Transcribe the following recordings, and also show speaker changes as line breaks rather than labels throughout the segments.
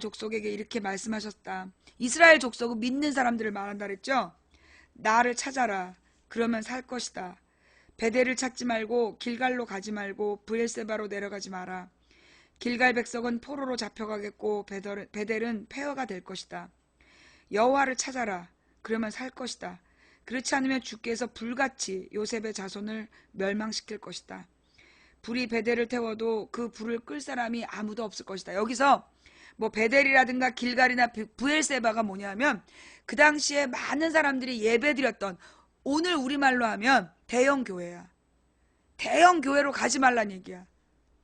족속에게 이렇게 말씀하셨다. 이스라엘 족속은 믿는 사람들을 말한다 그랬죠? 나를 찾아라. 그러면 살 것이다. 베델을 찾지 말고 길갈로 가지 말고 브엘세바로 내려가지 마라. 길갈 백성은 포로로 잡혀가겠고 베델은 폐허가 될 것이다. 여호와를 찾아라. 그러면 살 것이다. 그렇지 않으면 주께서 불같이 요셉의 자손을 멸망시킬 것이다. 불이 베델을 태워도 그 불을 끌 사람이 아무도 없을 것이다. 여기서 뭐 베델이라든가 길갈이나 브엘세바가 뭐냐면 그 당시에 많은 사람들이 예배드렸던, 오늘 우리말로 하면 대형 교회야. 대형 교회로 가지 말란 얘기야.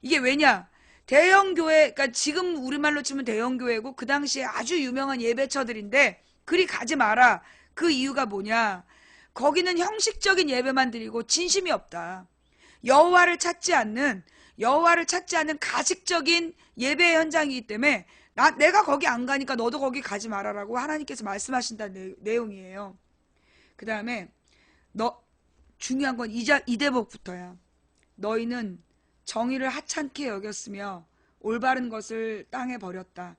이게 왜냐? 대형 교회, 그러니까 지금 우리말로 치면 대형 교회고 그 당시에 아주 유명한 예배처들인데 그리 가지 마라. 그 이유가 뭐냐? 거기는 형식적인 예배만 드리고 진심이 없다. 여호와를 찾지 않는 가식적인 예배 현장이기 때문에 내가 거기 안 가니까 너도 거기 가지 말아라고 하나님께서 말씀하신다는 내용이에요. 그 다음에 중요한 건 이 대목부터야. 너희는 정의를 하찮게 여겼으며 올바른 것을 땅에 버렸다.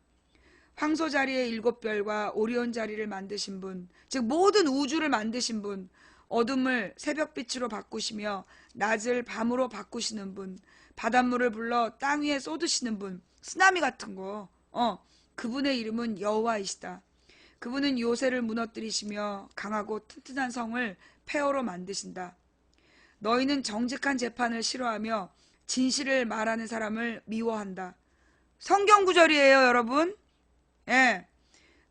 황소 자리에 7별과 오리온 자리를 만드신 분, 즉 모든 우주를 만드신 분, 어둠을 새벽빛으로 바꾸시며 낮을 밤으로 바꾸시는 분, 바닷물을 불러 땅 위에 쏟으시는 분, 쓰나미 같은 거, 그분의 이름은 여호와이시다. 그분은 요새를 무너뜨리시며 강하고 튼튼한 성을 폐허로 만드신다. 너희는 정직한 재판을 싫어하며 진실을 말하는 사람을 미워한다. 성경 구절이에요, 여러분. 예.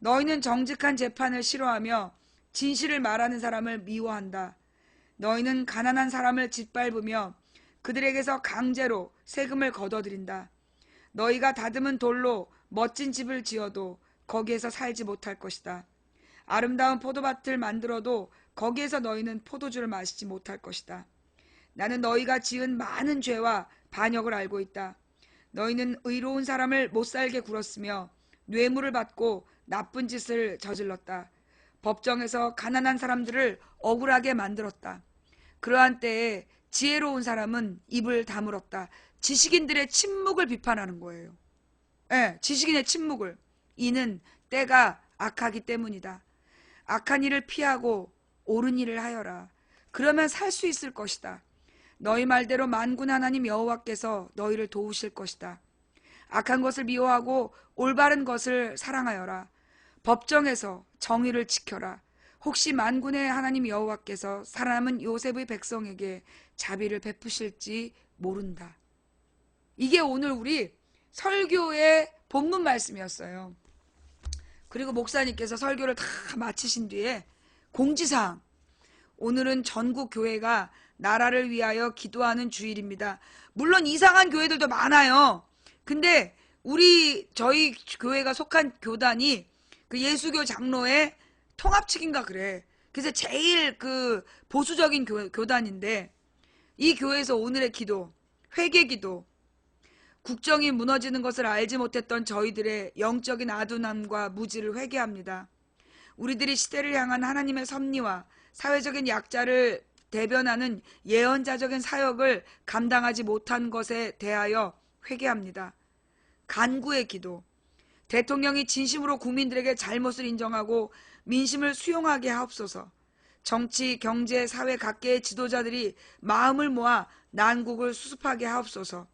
너희는 정직한 재판을 싫어하며 진실을 말하는 사람을 미워한다. 너희는 가난한 사람을 짓밟으며 그들에게서 강제로 세금을 걷어들인다. 너희가 다듬은 돌로 멋진 집을 지어도 거기에서 살지 못할 것이다. 아름다운 포도밭을 만들어도 거기에서 너희는 포도주를 마시지 못할 것이다. 나는 너희가 지은 많은 죄와 반역을 알고 있다. 너희는 의로운 사람을 못살게 굴었으며 뇌물을 받고 나쁜 짓을 저질렀다. 법정에서 가난한 사람들을 억울하게 만들었다. 그러한 때에 지혜로운 사람은 입을 다물었다. 지식인들의 침묵을 비판하는 거예요. 예, 지식인의 침묵을. 이는 때가 악하기 때문이다. 악한 일을 피하고 옳은 일을 하여라. 그러면 살 수 있을 것이다. 너희 말대로 만군 하나님 여호와께서 너희를 도우실 것이다. 악한 것을 미워하고 올바른 것을 사랑하여라. 법정에서 정의를 지켜라. 혹시 만군의 하나님 여호와께서 살아남은 요셉의 백성에게 자비를 베푸실지 모른다. 이게 오늘 우리 설교의 본문 말씀이었어요. 그리고 목사님께서 설교를 다 마치신 뒤에 공지사항. 오늘은 전국 교회가 나라를 위하여 기도하는 주일입니다. 물론 이상한 교회들도 많아요. 근데 저희 교회가 속한 교단이 그 예수교 장로의 통합 측인가 그래. 그래서 제일 그 보수적인 교단인데 이 교회에서 오늘의 기도, 회개 기도, 국정이 무너지는 것을 알지 못했던 저희들의 영적인 아둔함과 무지를 회개합니다. 우리들이 시대를 향한 하나님의 섭리와 사회적인 약자를 대변하는 예언자적인 사역을 감당하지 못한 것에 대하여 회개합니다. 간구의 기도. 대통령이 진심으로 국민들에게 잘못을 인정하고 민심을 수용하게 하옵소서. 정치, 경제, 사회 각계의 지도자들이 마음을 모아 난국을 수습하게 하옵소서.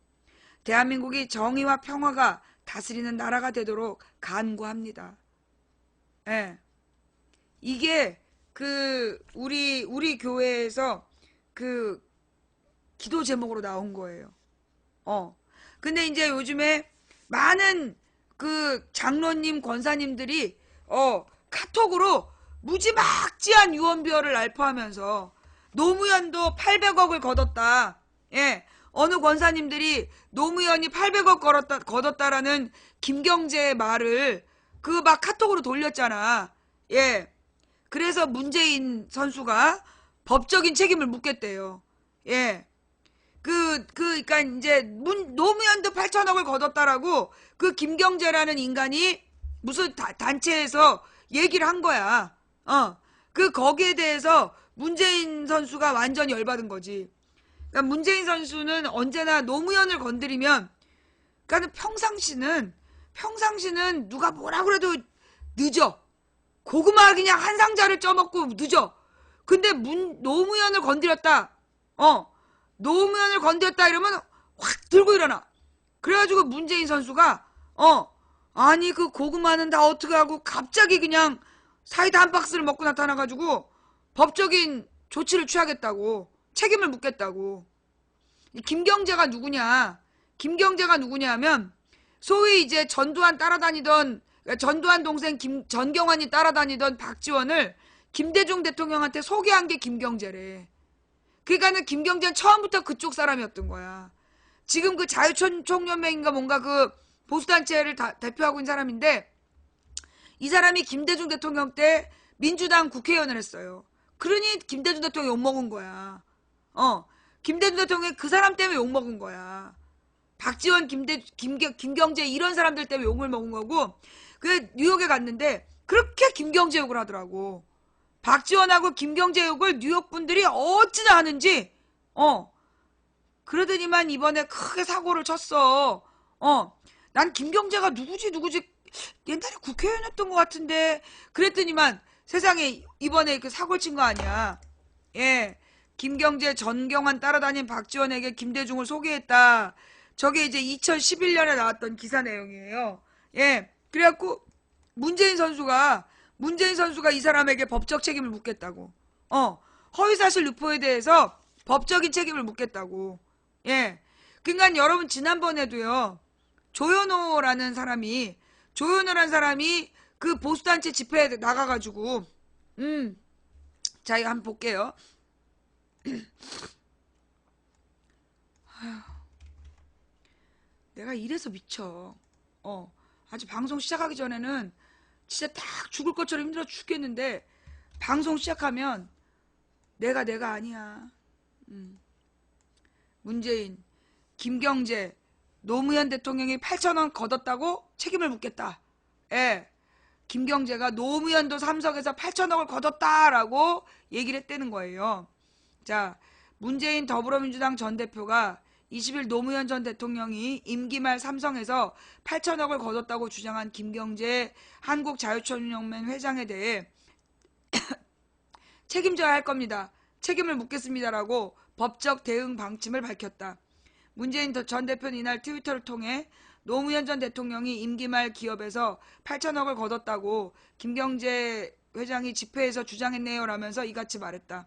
대한민국이 정의와 평화가 다스리는 나라가 되도록 간구합니다. 예. 이게 우리 교회에서 그 기도 제목으로 나온 거예요. 근데 이제 요즘에 많은 그 장로님, 권사님들이 카톡으로 무지막지한 유언비어를 알포하면서 노무현도 800억을 거뒀다. 예. 어느 권사님들이 노무현이 800억 거뒀다라는 김경재의 말을 그 막 카톡으로 돌렸잖아. 예. 그래서 문재인 선수가 법적인 책임을 묻겠대요. 예. 그러니까 이제 노무현도 8천억을 거뒀다라고 그 김경재라는 인간이 무슨 단체에서 얘기를 한 거야. 거기에 대해서 문재인 선수가 완전 열받은 거지. 그러니까 문재인 선수는 언제나 노무현을 건드리면, 그러니까 평상시는 평상시는 누가 뭐라 그래도 늦어. 고구마 그냥 한 상자를 쪄먹고 늦어. 근데 노무현을 건드렸다. 노무현을 건드렸다 이러면 확 들고 일어나. 그래가지고 문재인 선수가 아니 그 고구마는 다 어떻게 하고 갑자기 그냥 사이다 한 박스를 먹고 나타나가지고 법적인 조치를 취하겠다고, 책임을 묻겠다고. 김경재가 누구냐? 김경재가 누구냐 하면 소위 이제 전두환 동생 전경환이 따라다니던 박지원을 김대중 대통령한테 소개한 게 김경재래. 그러니까는 김경재는 처음부터 그쪽 사람이었던 거야. 지금 그 자유총연맹인가 뭔가 그 보수단체를 대표하고 있는 사람인데, 이 사람이 김대중 대통령 때 민주당 국회의원을 했어요. 그러니 김대중 대통령이 욕먹은 거야. 김대중 대통령이 그 사람 때문에 욕먹은 거야. 박지원, 김경재 이런 사람들 때문에 욕을 먹은 거고, 그 뉴욕에 갔는데 그렇게 김경재 욕을 하더라고. 박지원하고 김경재 욕을 뉴욕 분들이 어찌나 하는지, 그러더니만 이번에 크게 사고를 쳤어. 난 김경재가 누구지 옛날에 국회의원이었던 것 같은데, 그랬더니만 세상에 이번에 그 사고를 친 거 아니야. 예, 김경재, 전경환 따라다닌 박지원에게 김대중을 소개했다. 저게 이제 2011년에 나왔던 기사 내용이에요. 예, 그래갖고 문재인 선수가 이 사람에게 법적 책임을 묻겠다고. 허위사실 유포에 대해서 법적인 책임을 묻겠다고. 예, 그러니까 여러분 지난번에도요, 조현호라는 사람이 그 보수단체 집회에 나가가지고, 자, 이거 한번 볼게요. 내가 이래서 미쳐. 아주 방송 시작하기 전에는 진짜 딱 죽을 것처럼 힘들어 죽겠는데, 방송 시작하면 내가 아니야. 문재인, 김경재, 노무현 대통령이 8,000원 걷었다고 책임을 묻겠다. 예, 김경재가 노무현도 삼성에서 8,000억을 걷었다라고 얘기를 했다는 거예요. 자, 문재인 더불어민주당 전 대표가 20일 노무현 전 대통령이 임기 말 삼성에서 8,000억을 걷었다고 주장한 김경재 한국자유총연맹 회장에 대해 책임져야 할 겁니다. 책임을 묻겠습니다라고 법적 대응 방침을 밝혔다. 문재인 전 대표는 이날 트위터를 통해 노무현 전 대통령이 임기 말 기업에서 8,000억을 걷었다고 김경재 회장이 집회에서 주장했네요 라면서 이같이 말했다.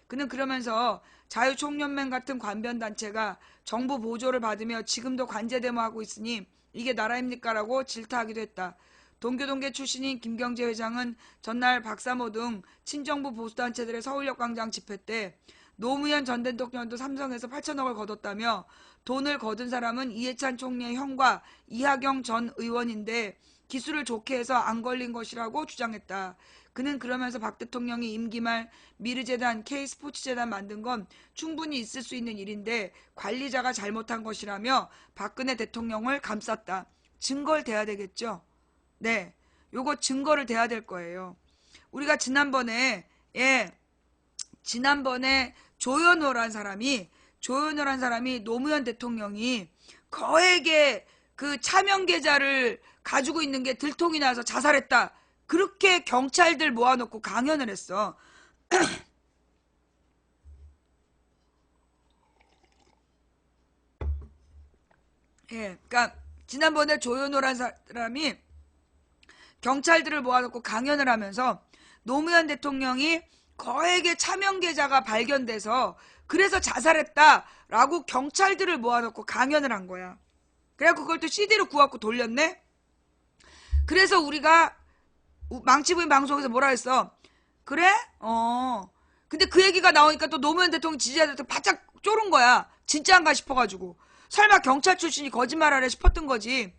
그는 그러면서 자유총연맹 같은 관변단체가 정부 보조를 받으며 지금도 관제데모하고 있으니 이게 나라입니까? 라고 질타하기도 했다. 동교동계 출신인 김경재 회장은 전날 박사모 등 친정부 보수단체들의 서울역 광장 집회 때 노무현 전 대통령도 삼성에서 8,000억을 걷었다며 돈을 거둔 사람은 이해찬 총리의 형과 이하경 전 의원인데 기술을 좋게 해서 안 걸린 것이라고 주장했다. 그는 그러면서 박 대통령이 임기 말 미르재단, K스포츠재단 만든 건 충분히 있을 수 있는 일인데 관리자가 잘못한 것이라며 박근혜 대통령을 감쌌다. 증거를 대야 되겠죠? 네, 요거 증거를 대야 될 거예요. 우리가 지난번에 조현호란 사람이 노무현 대통령이 거액의 그 차명 계좌를 가지고 있는 게 들통이 나서 자살했다. 그렇게 경찰들 모아놓고 강연을 했어. 예, 그러니까 지난번에 조현호란 사람이 경찰들을 모아놓고 강연을 하면서 노무현 대통령이 거액의 차명 계좌가 발견돼서 그래서 자살했다라고 경찰들을 모아놓고 강연을 한 거야. 그래갖고 그걸 또 CD로 구워갖고 돌렸네. 그래서 우리가 망치부인 방송에서 뭐라 했어? 그래? 근데 그 얘기가 나오니까 또 노무현 대통령 지지자들한테 바짝 쫄은 거야. 진짜인가 싶어가지고. 설마 경찰 출신이 거짓말하래 싶었던 거지.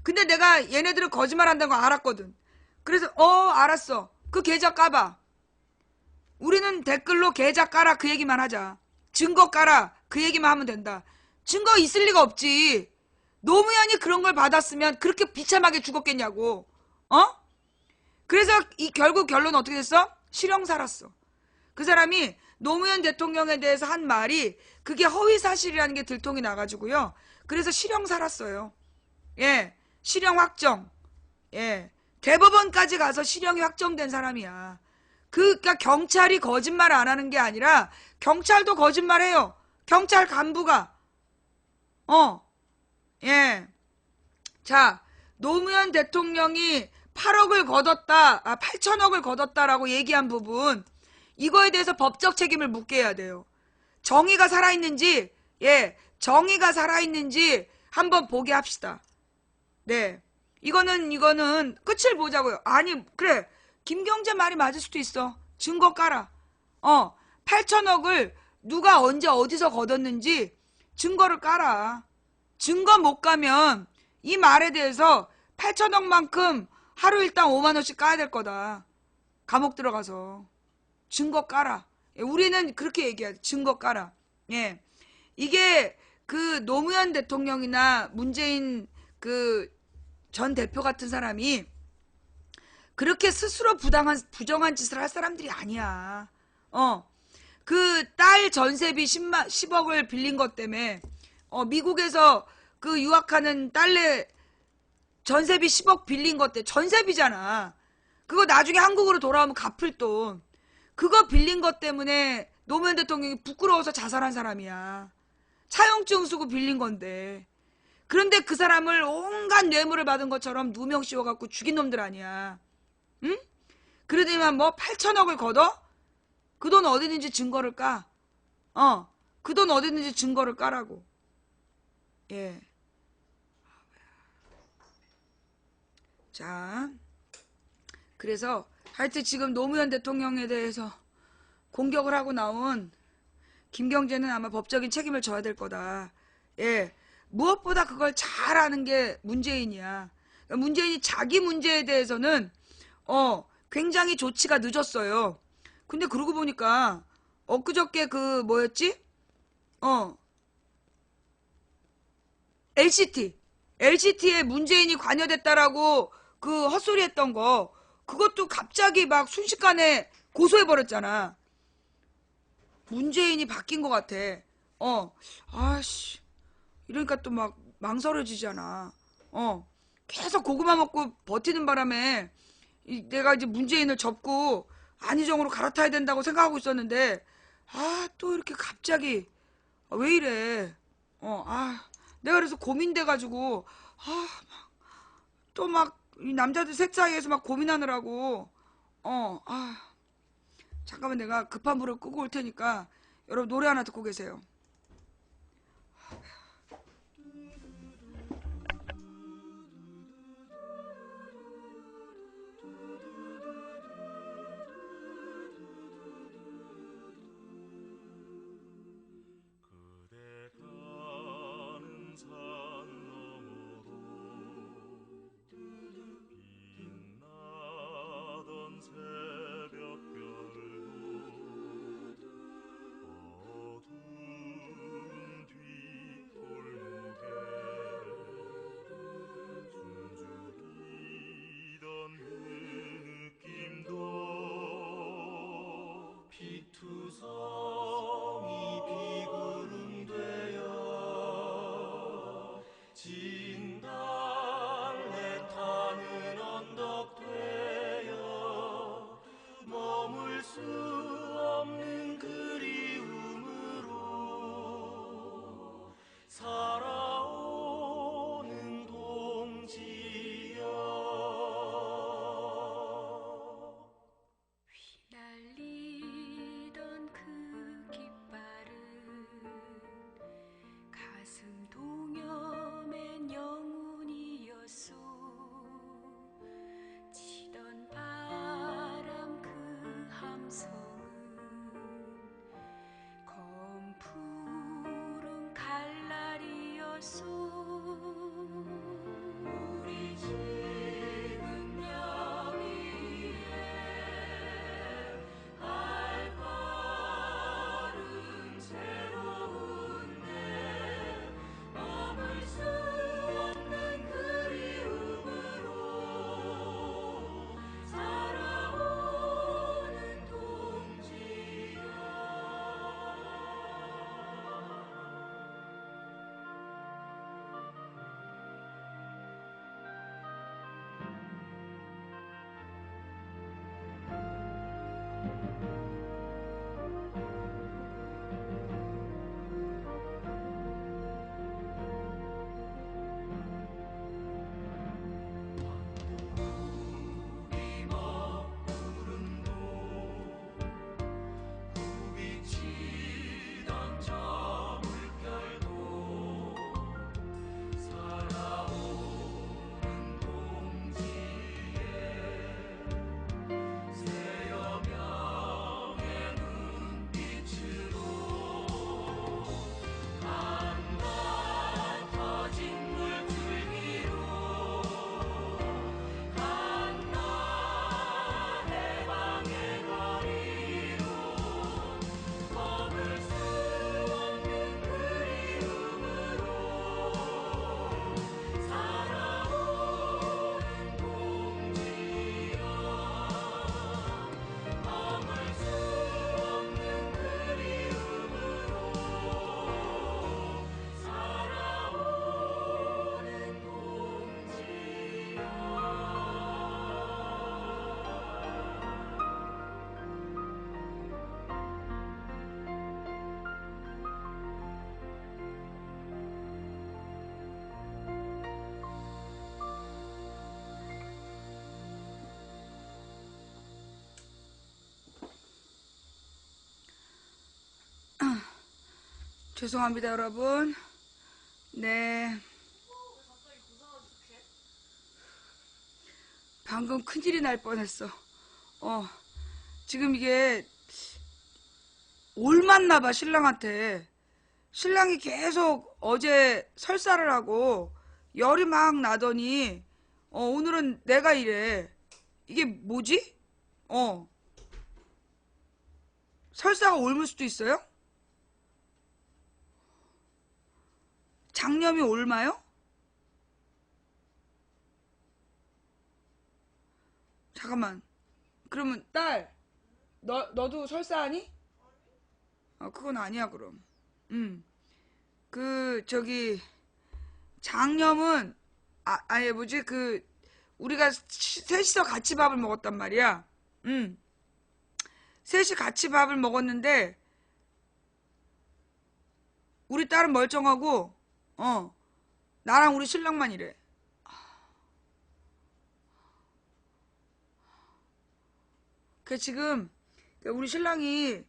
근데 내가 얘네들은 거짓말한다는 거 알았거든. 그래서 알았어. 그 계좌 까봐. 우리는 댓글로 계좌 까라 그 얘기만 하자. 증거 까라 그 얘기만 하면 된다. 증거 있을 리가 없지. 노무현이 그런 걸 받았으면 그렇게 비참하게 죽었겠냐고. 그래서 결국 결론은 어떻게 됐어? 실형 살았어. 그 사람이 노무현 대통령에 대해서 한 말이 그게 허위 사실이라는 게 들통이 나가지고요. 그래서 실형 살았어요. 예, 실형 확정. 예. 대법원까지 가서 실형이 확정된 사람이야. 그러니까 경찰이 거짓말 안 하는 게 아니라 경찰도 거짓말해요. 경찰 간부가. 예. 자, 노무현 대통령이 8억을 걷었다, 8천억을 걷었다라고 얘기한 부분, 이거에 대해서 법적 책임을 묻게 해야 돼요. 정의가 살아있는지, 예, 정의가 살아있는지 한번 보게 합시다. 네. 이거는 끝을 보자고요. 아니, 그래. 김경재 말이 맞을 수도 있어. 증거 깔아. 8천억을 누가 언제 어디서 걷었는지 증거를 깔아. 증거 못 가면 이 말에 대해서 8천억만큼 하루 일당 5만 원씩 까야 될 거다. 감옥 들어가서. 증거 깔아. 예, 우리는 그렇게 얘기하지. 증거 깔아. 예. 이게 그 노무현 대통령이나 문재인 그 전 대표 같은 사람이 그렇게 스스로 부정한 짓을 할 사람들이 아니야. 그 딸 전세비 10억을 빌린 것 때문에 미국에서 그 유학하는 딸내 전세비 10억 빌린 것 때문에 전세비잖아. 그거 나중에 한국으로 돌아오면 갚을 돈. 그거 빌린 것 때문에 노무현 대통령이 부끄러워서 자살한 사람이야. 차용증 쓰고 빌린 건데. 그런데 그 사람을 온갖 뇌물을 받은 것처럼 누명 씌워갖고 죽인 놈들 아니야. 응? 그러더니만 뭐 8천억을 걷어? 그 돈 어디 있는지 증거를 까. 그 돈 어디 있는지 증거를 까라고. 예. 자, 그래서 하여튼 지금 노무현 대통령에 대해서 공격을 하고 나온 김경재는 아마 법적인 책임을 져야 될 거다. 예. 무엇보다 그걸 잘 아는 게 문재인이야. 문재인이 자기 문제에 대해서는 굉장히 조치가 늦었어요. 근데 그러고 보니까 엊그저께 그 뭐였지? LCT에 문재인이 관여됐다라고 그 헛소리 했던 거, 그것도 갑자기 막 순식간에 고소해버렸잖아. 문재인이 바뀐 것 같아. 아씨. 이러니까 또 막 망설여지잖아. 계속 고구마 먹고 버티는 바람에 내가 이제 문재인을 접고 안희정으로 갈아타야 된다고 생각하고 있었는데, 또 이렇게 갑자기, 왜 이래. 내가 그래서 고민돼가지고, 또 막, 이 남자들 셋 사이에서 막 고민하느라고, 잠깐만 내가 급한 불을 끄고 올 테니까, 여러분 노래 하나 듣고 계세요. 죄송합니다, 여러분. 네. 방금 큰일이 날 뻔했어. 지금 이게 올맞나봐, 신랑한테. 신랑이 계속 어제 설사를 하고 열이 막 나더니 오늘은 내가 이래. 이게 뭐지? 설사가 옮을 수도 있어요? 장염이 옮아요? 잠깐만. 그러면 딸, 너도 설사하니? 그건 아니야, 그럼. 저기 장염은 아니 뭐지? 우리가 셋이서 같이 밥을 먹었단 말이야. 셋이 같이 밥을 먹었는데 우리 딸은 멀쩡하고 나랑 우리 신랑만 이래. 지금 우리 신랑이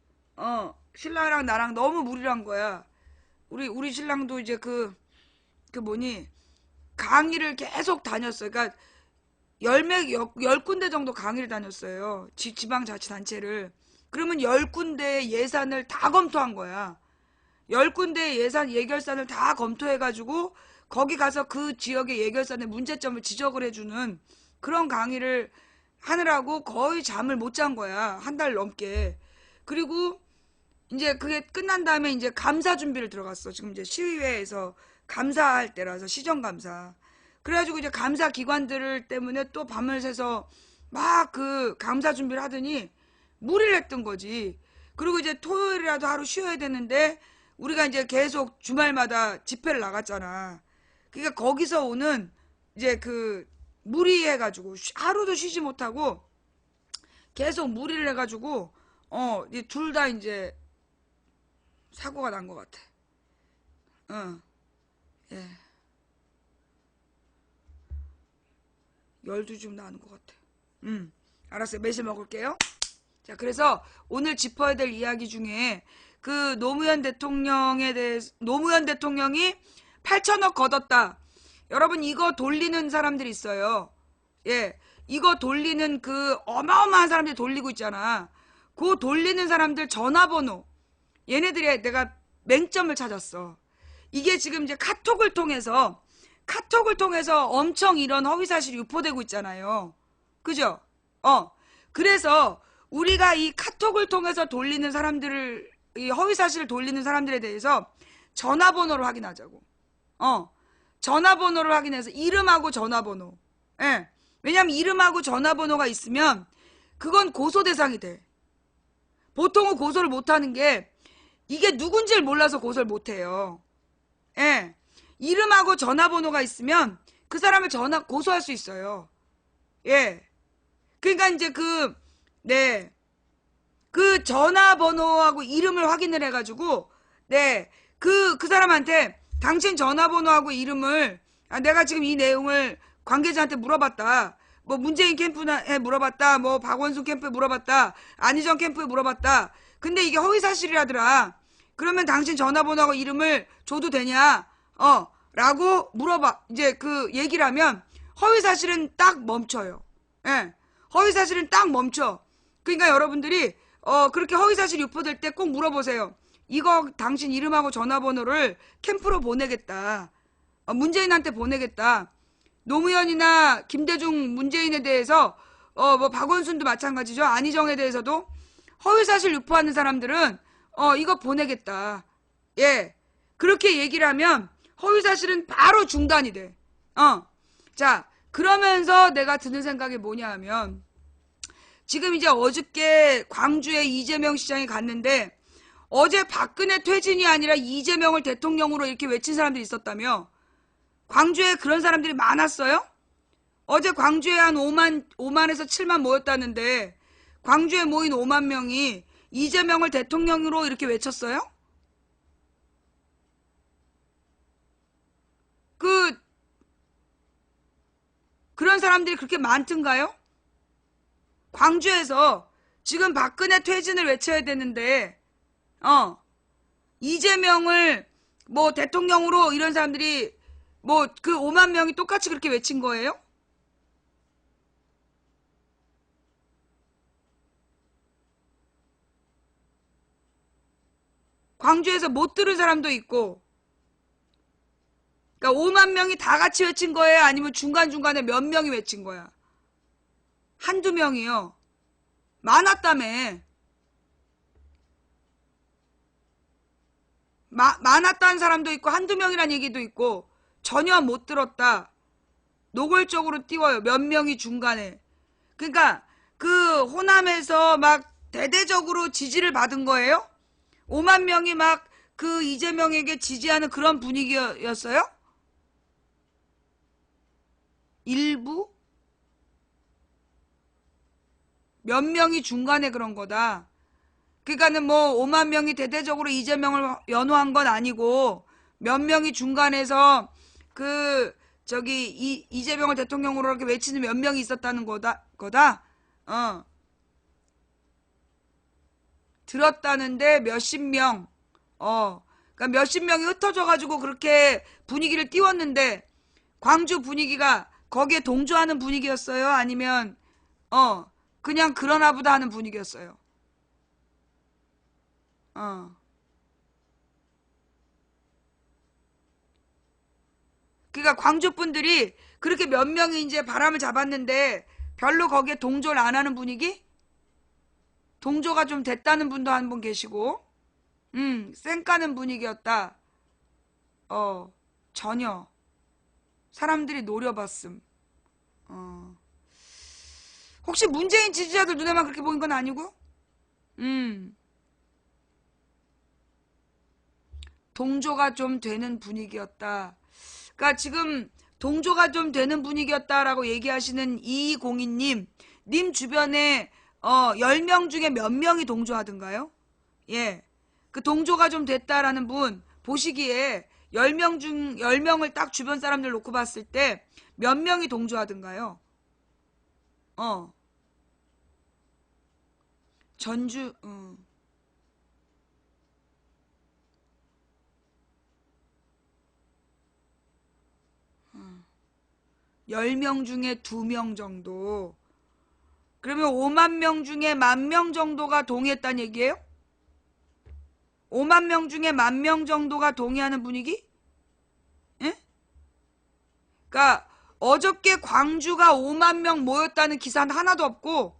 신랑이랑 나랑 너무 무리를 한 거야. 우리 신랑도 이제 뭐니 강의를 계속 다녔어요. 그러니까 열 군데 정도 강의를 다녔어요. 지방자치단체를. 그러면 10군데 예산을 다 검토한 거야. 10군데 예산 예결산을 다 검토해가지고 거기 가서 그 지역의 예결산의 문제점을 지적을 해주는 그런 강의를 하느라고 거의 잠을 못 잔 거야. 한 달 넘게. 그리고 이제 그게 끝난 다음에 이제 감사 준비를 들어갔어. 지금 이제 시의회에서 감사할 때라서 시정감사. 그래가지고 이제 감사 기관들 때문에 또 밤을 새서 막 감사 준비를 하더니 무리를 했던 거지. 그리고 이제 토요일이라도 하루 쉬어야 되는데 우리가 이제 계속 주말마다 집회를 나갔잖아. 그러니까 거기서 오는 이제 무리해가지고 하루도 쉬지 못하고 계속 무리를 해가지고 둘 다 이제 사고가 난 것 같아. 예. 열도 좀 나는 것 같아. 알았어요. 매실 먹을게요. 자, 그래서 오늘 짚어야 될 이야기 중에 노무현 대통령에 대해서, 노무현 대통령이 8천억 걷었다. 여러분, 이거 돌리는 사람들이 있어요. 예. 이거 돌리는 어마어마한 사람들이 돌리고 있잖아. 그 돌리는 사람들 전화번호. 얘네들이 내가 맹점을 찾았어. 이게 지금 이제 카톡을 통해서 엄청 이런 허위사실이 유포되고 있잖아요. 그죠? 그래서 우리가 이 카톡을 통해서 돌리는 사람들을, 이 허위사실을 돌리는 사람들에 대해서 전화번호를 확인하자고. 전화번호를 확인해서 이름하고 전화번호. 예. 왜냐면 이름하고 전화번호가 있으면 그건 고소 대상이 돼. 보통은 고소를 못하는 게 이게 누군지를 몰라서 고소를 못해요. 예. 이름하고 전화번호가 있으면 그 사람을 고소할 수 있어요. 예. 그러니까 이제 네. 그 전화번호하고 이름을 확인을 해가지고, 네, 그 사람한테 당신 전화번호하고 이름을, 내가 지금 이 내용을 관계자한테 물어봤다. 뭐 문재인 캠프에 물어봤다. 뭐 박원순 캠프에 물어봤다. 안희정 캠프에 물어봤다. 근데 이게 허위사실이라더라. 그러면 당신 전화번호하고 이름을 줘도 되냐? 라고 물어봐. 이제 그 얘기를 하면 허위사실은 딱 멈춰요. 예. 허위사실은 딱 멈춰. 그러니까 여러분들이 그렇게 허위사실 유포될 때 꼭 물어보세요. 이거 당신 이름하고 전화번호를 캠프로 보내겠다. 문재인한테 보내겠다. 노무현이나 김대중 문재인에 대해서 뭐 박원순도 마찬가지죠. 안희정에 대해서도 허위사실 유포하는 사람들은 이거 보내겠다. 예. 그렇게 얘기를 하면 허위사실은 바로 중단이 돼. 자, 그러면서 내가 드는 생각이 뭐냐 하면 지금 이제 어저께 광주에 이재명 시장이 갔는데 어제 박근혜 퇴진이 아니라 이재명을 대통령으로 이렇게 외친 사람들이 있었다며. 광주에 그런 사람들이 많았어요? 어제 광주에 한 5만에서 7만 모였다는데 광주에 모인 5만 명이 이재명을 대통령으로 이렇게 외쳤어요? 그런 사람들이 그렇게 많던가요? 광주에서 지금 박근혜 퇴진을 외쳐야 되는데 이재명을 뭐 대통령으로 이런 사람들이 뭐 그 5만 명이 똑같이 그렇게 외친 거예요? 광주에서 못 들은 사람도 있고. 그러니까 5만 명이 다 같이 외친 거예요? 아니면 중간중간에 몇 명이 외친 거야? 한두 명이요. 많았다며. 많았다는 사람도 있고 한두 명이란 얘기도 있고 전혀 못 들었다. 노골적으로 띄워요. 몇 명이 중간에. 그러니까 그 호남에서 막 대대적으로 지지를 받은 거예요? 5만 명이 막 그 이재명에게 지지하는 그런 분위기였어요? 일부? 몇 명이 중간에 그런 거다. 그러니까는 뭐 5만 명이 대대적으로 이재명을 연호한 건 아니고 몇 명이 중간에서 그 저기 이재명을 대통령으로 이렇게 외치는 몇 명이 있었다는 거다. 들었다는데 몇십 명. 그러니까 몇십 명이 흩어져가지고 그렇게 분위기를 띄웠는데 광주 분위기가 거기에 동조하는 분위기였어요? 아니면 그냥 그러나 보다 하는 분위기였어요? 그러니까 광주 분들이 그렇게 몇 명이 이제 바람을 잡았는데 별로 거기에 동조를 안 하는 분위기? 동조가 좀 됐다는 분도 한 분 계시고, 쌩까는 분위기였다. 전혀. 사람들이 노려봤음. 혹시 문재인 지지자들 눈에만 그렇게 보인 건 아니고? 동조가 좀 되는 분위기였다. 그러니까 지금 동조가 좀 되는 분위기였다라고 얘기하시는 이공인님, 님 주변에 10명 중에 몇 명이 동조하던가요? 예. 그 동조가 좀 됐다라는 분 보시기에 10명을 딱 주변 사람들 놓고 봤을 때 몇 명이 동조하던가요? 전주 10명 중에 2명 정도. 그러면 5만 명 중에 10,000명 정도가 동의했다는 얘기예요? 5만 명 중에 10,000명 정도가 동의하는 분위기? 예? 그러니까 어저께 광주가 5만 명 모였다는 기사는 하나도 없고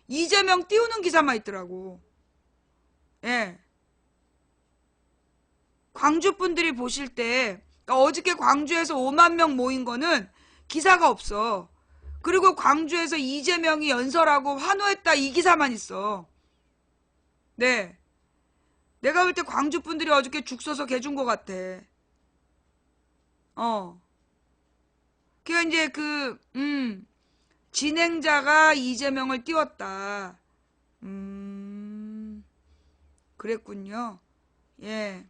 이재명 띄우는 기사만 있더라고. 예. 광주 분들이 보실 때 그러니까 어저께 광주에서 5만 명 모인 거는 기사가 없어. 그리고 광주에서 이재명이 연설하고 환호했다 이 기사만 있어. 네. 내가 볼 때 광주 분들이 어저께 죽 써서 개준 것 같아. 그니까 이제 진행자가 이재명을 띄웠다. 그랬군요. 예.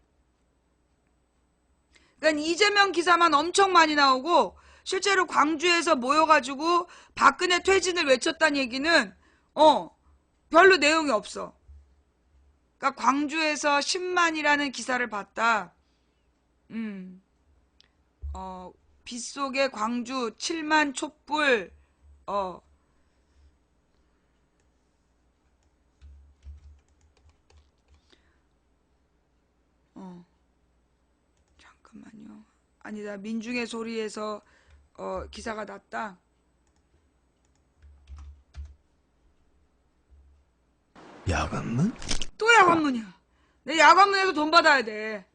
그러니까 이재명 기사만 엄청 많이 나오고 실제로 광주에서 모여가지고 박근혜 퇴진을 외쳤다는 얘기는 별로 내용이 없어. 그러니까 광주에서 10만이라는 기사를 봤다. 빗속에 광주 7만 촛불 잠깐만요. 아니다. 민중의 소리에서 기사가 났다.
야간문?
또 야간문이야. 내 야간문에서 돈 받아야 돼.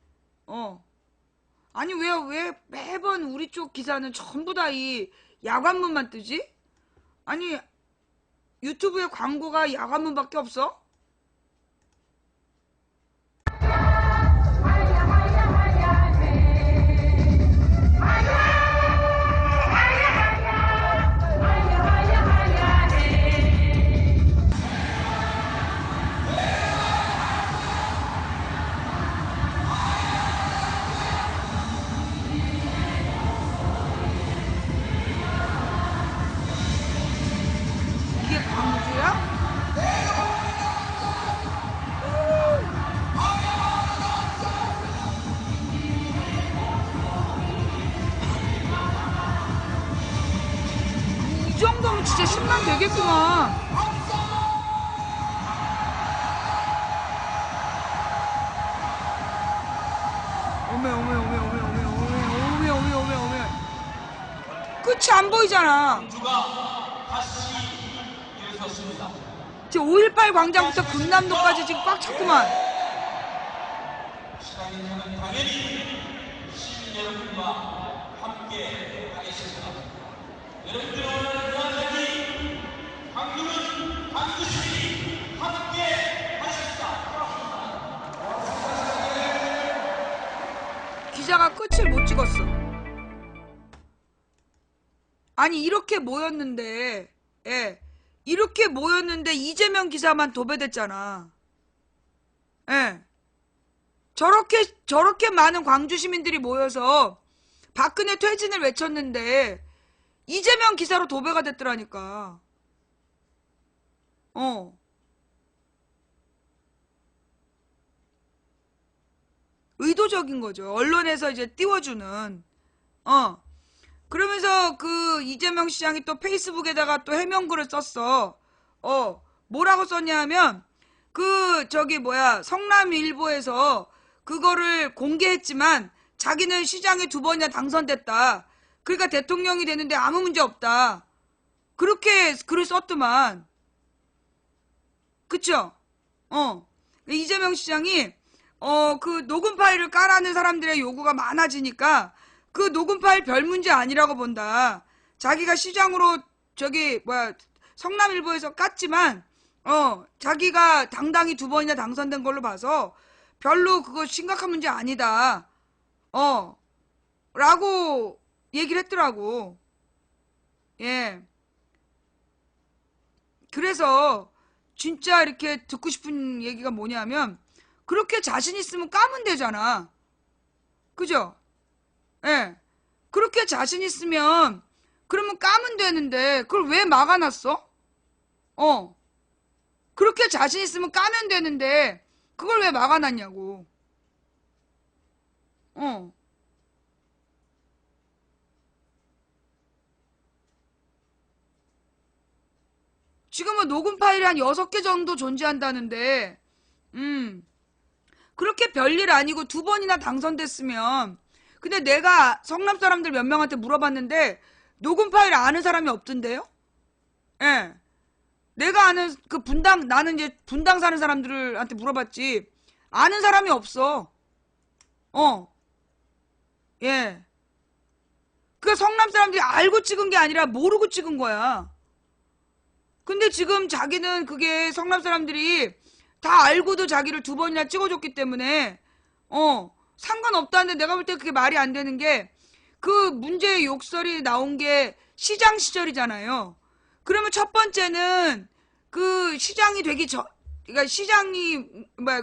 아니 왜 매번 우리 쪽 기사는 전부 다 이 야간문만 뜨지? 아니 유튜브에 광고가 야간문밖에 없어? 이게 광주야? 이 정도면 진짜 10만 되겠구만. 어메. 끝이 안 보이잖아. 지금 5.18 광장부터 금남로까지 지금 꽉 찼구만. 기자가 끝을 못 찍었어. 아니 이렇게 모였는데 이렇게 모였는데 이재명 기사만 도배됐잖아. 저렇게 많은 광주 시민들이 모여서 박근혜 퇴진을 외쳤는데 이재명 기사로 도배가 됐더라니까. 의도적인 거죠. 언론에서 이제 띄워주는. 그러면서 그 이재명 시장이 또 페이스북에다가 또 해명글을 썼어. 뭐라고 썼냐 하면 성남일보에서 그거를 공개했지만 자기는 시장에 2번이나 당선됐다. 그러니까 대통령이 되는데 아무 문제 없다. 그렇게 글을 썼더만. 그쵸? 이재명 시장이 그 녹음 파일을 까라는 사람들의 요구가 많아지니까 그 녹음 파일 별 문제 아니라고 본다. 자기가 시장으로 성남일보에서 깠지만 자기가 당당히 2번이나 당선된 걸로 봐서 별로 그거 심각한 문제 아니다. 라고 얘기를 했더라고. 예. 그래서 진짜 이렇게 듣고 싶은 얘기가 뭐냐면 그렇게 자신 있으면 까면 되잖아. 그죠? 예. 그렇게 자신 있으면 그러면 까면 되는데 그걸 왜 막아놨어? 그렇게 자신 있으면 까면 되는데 그걸 왜 막아놨냐고. 지금은 녹음 파일이 한 6개 정도 존재한다는데 그렇게 별일 아니고 2번이나 당선됐으면. 근데 내가 성남 사람들 몇 명한테 물어봤는데 녹음 파일 아는 사람이 없던데요? 예. 내가 아는 나는 이제 분당 사는 사람들한테 물어봤지. 아는 사람이 없어. 예. 그 성남 사람들이 알고 찍은 게 아니라 모르고 찍은 거야. 근데 지금 자기는 그게 성남 사람들이 다 알고도 자기를 2번이나 찍어줬기 때문에 상관없다는데 내가 볼 때 그게 말이 안 되는 게 그 문제의 욕설이 나온 게 시장 시절이잖아요. 그러면 첫 번째는 그 시장이 되기 그러니까 시장이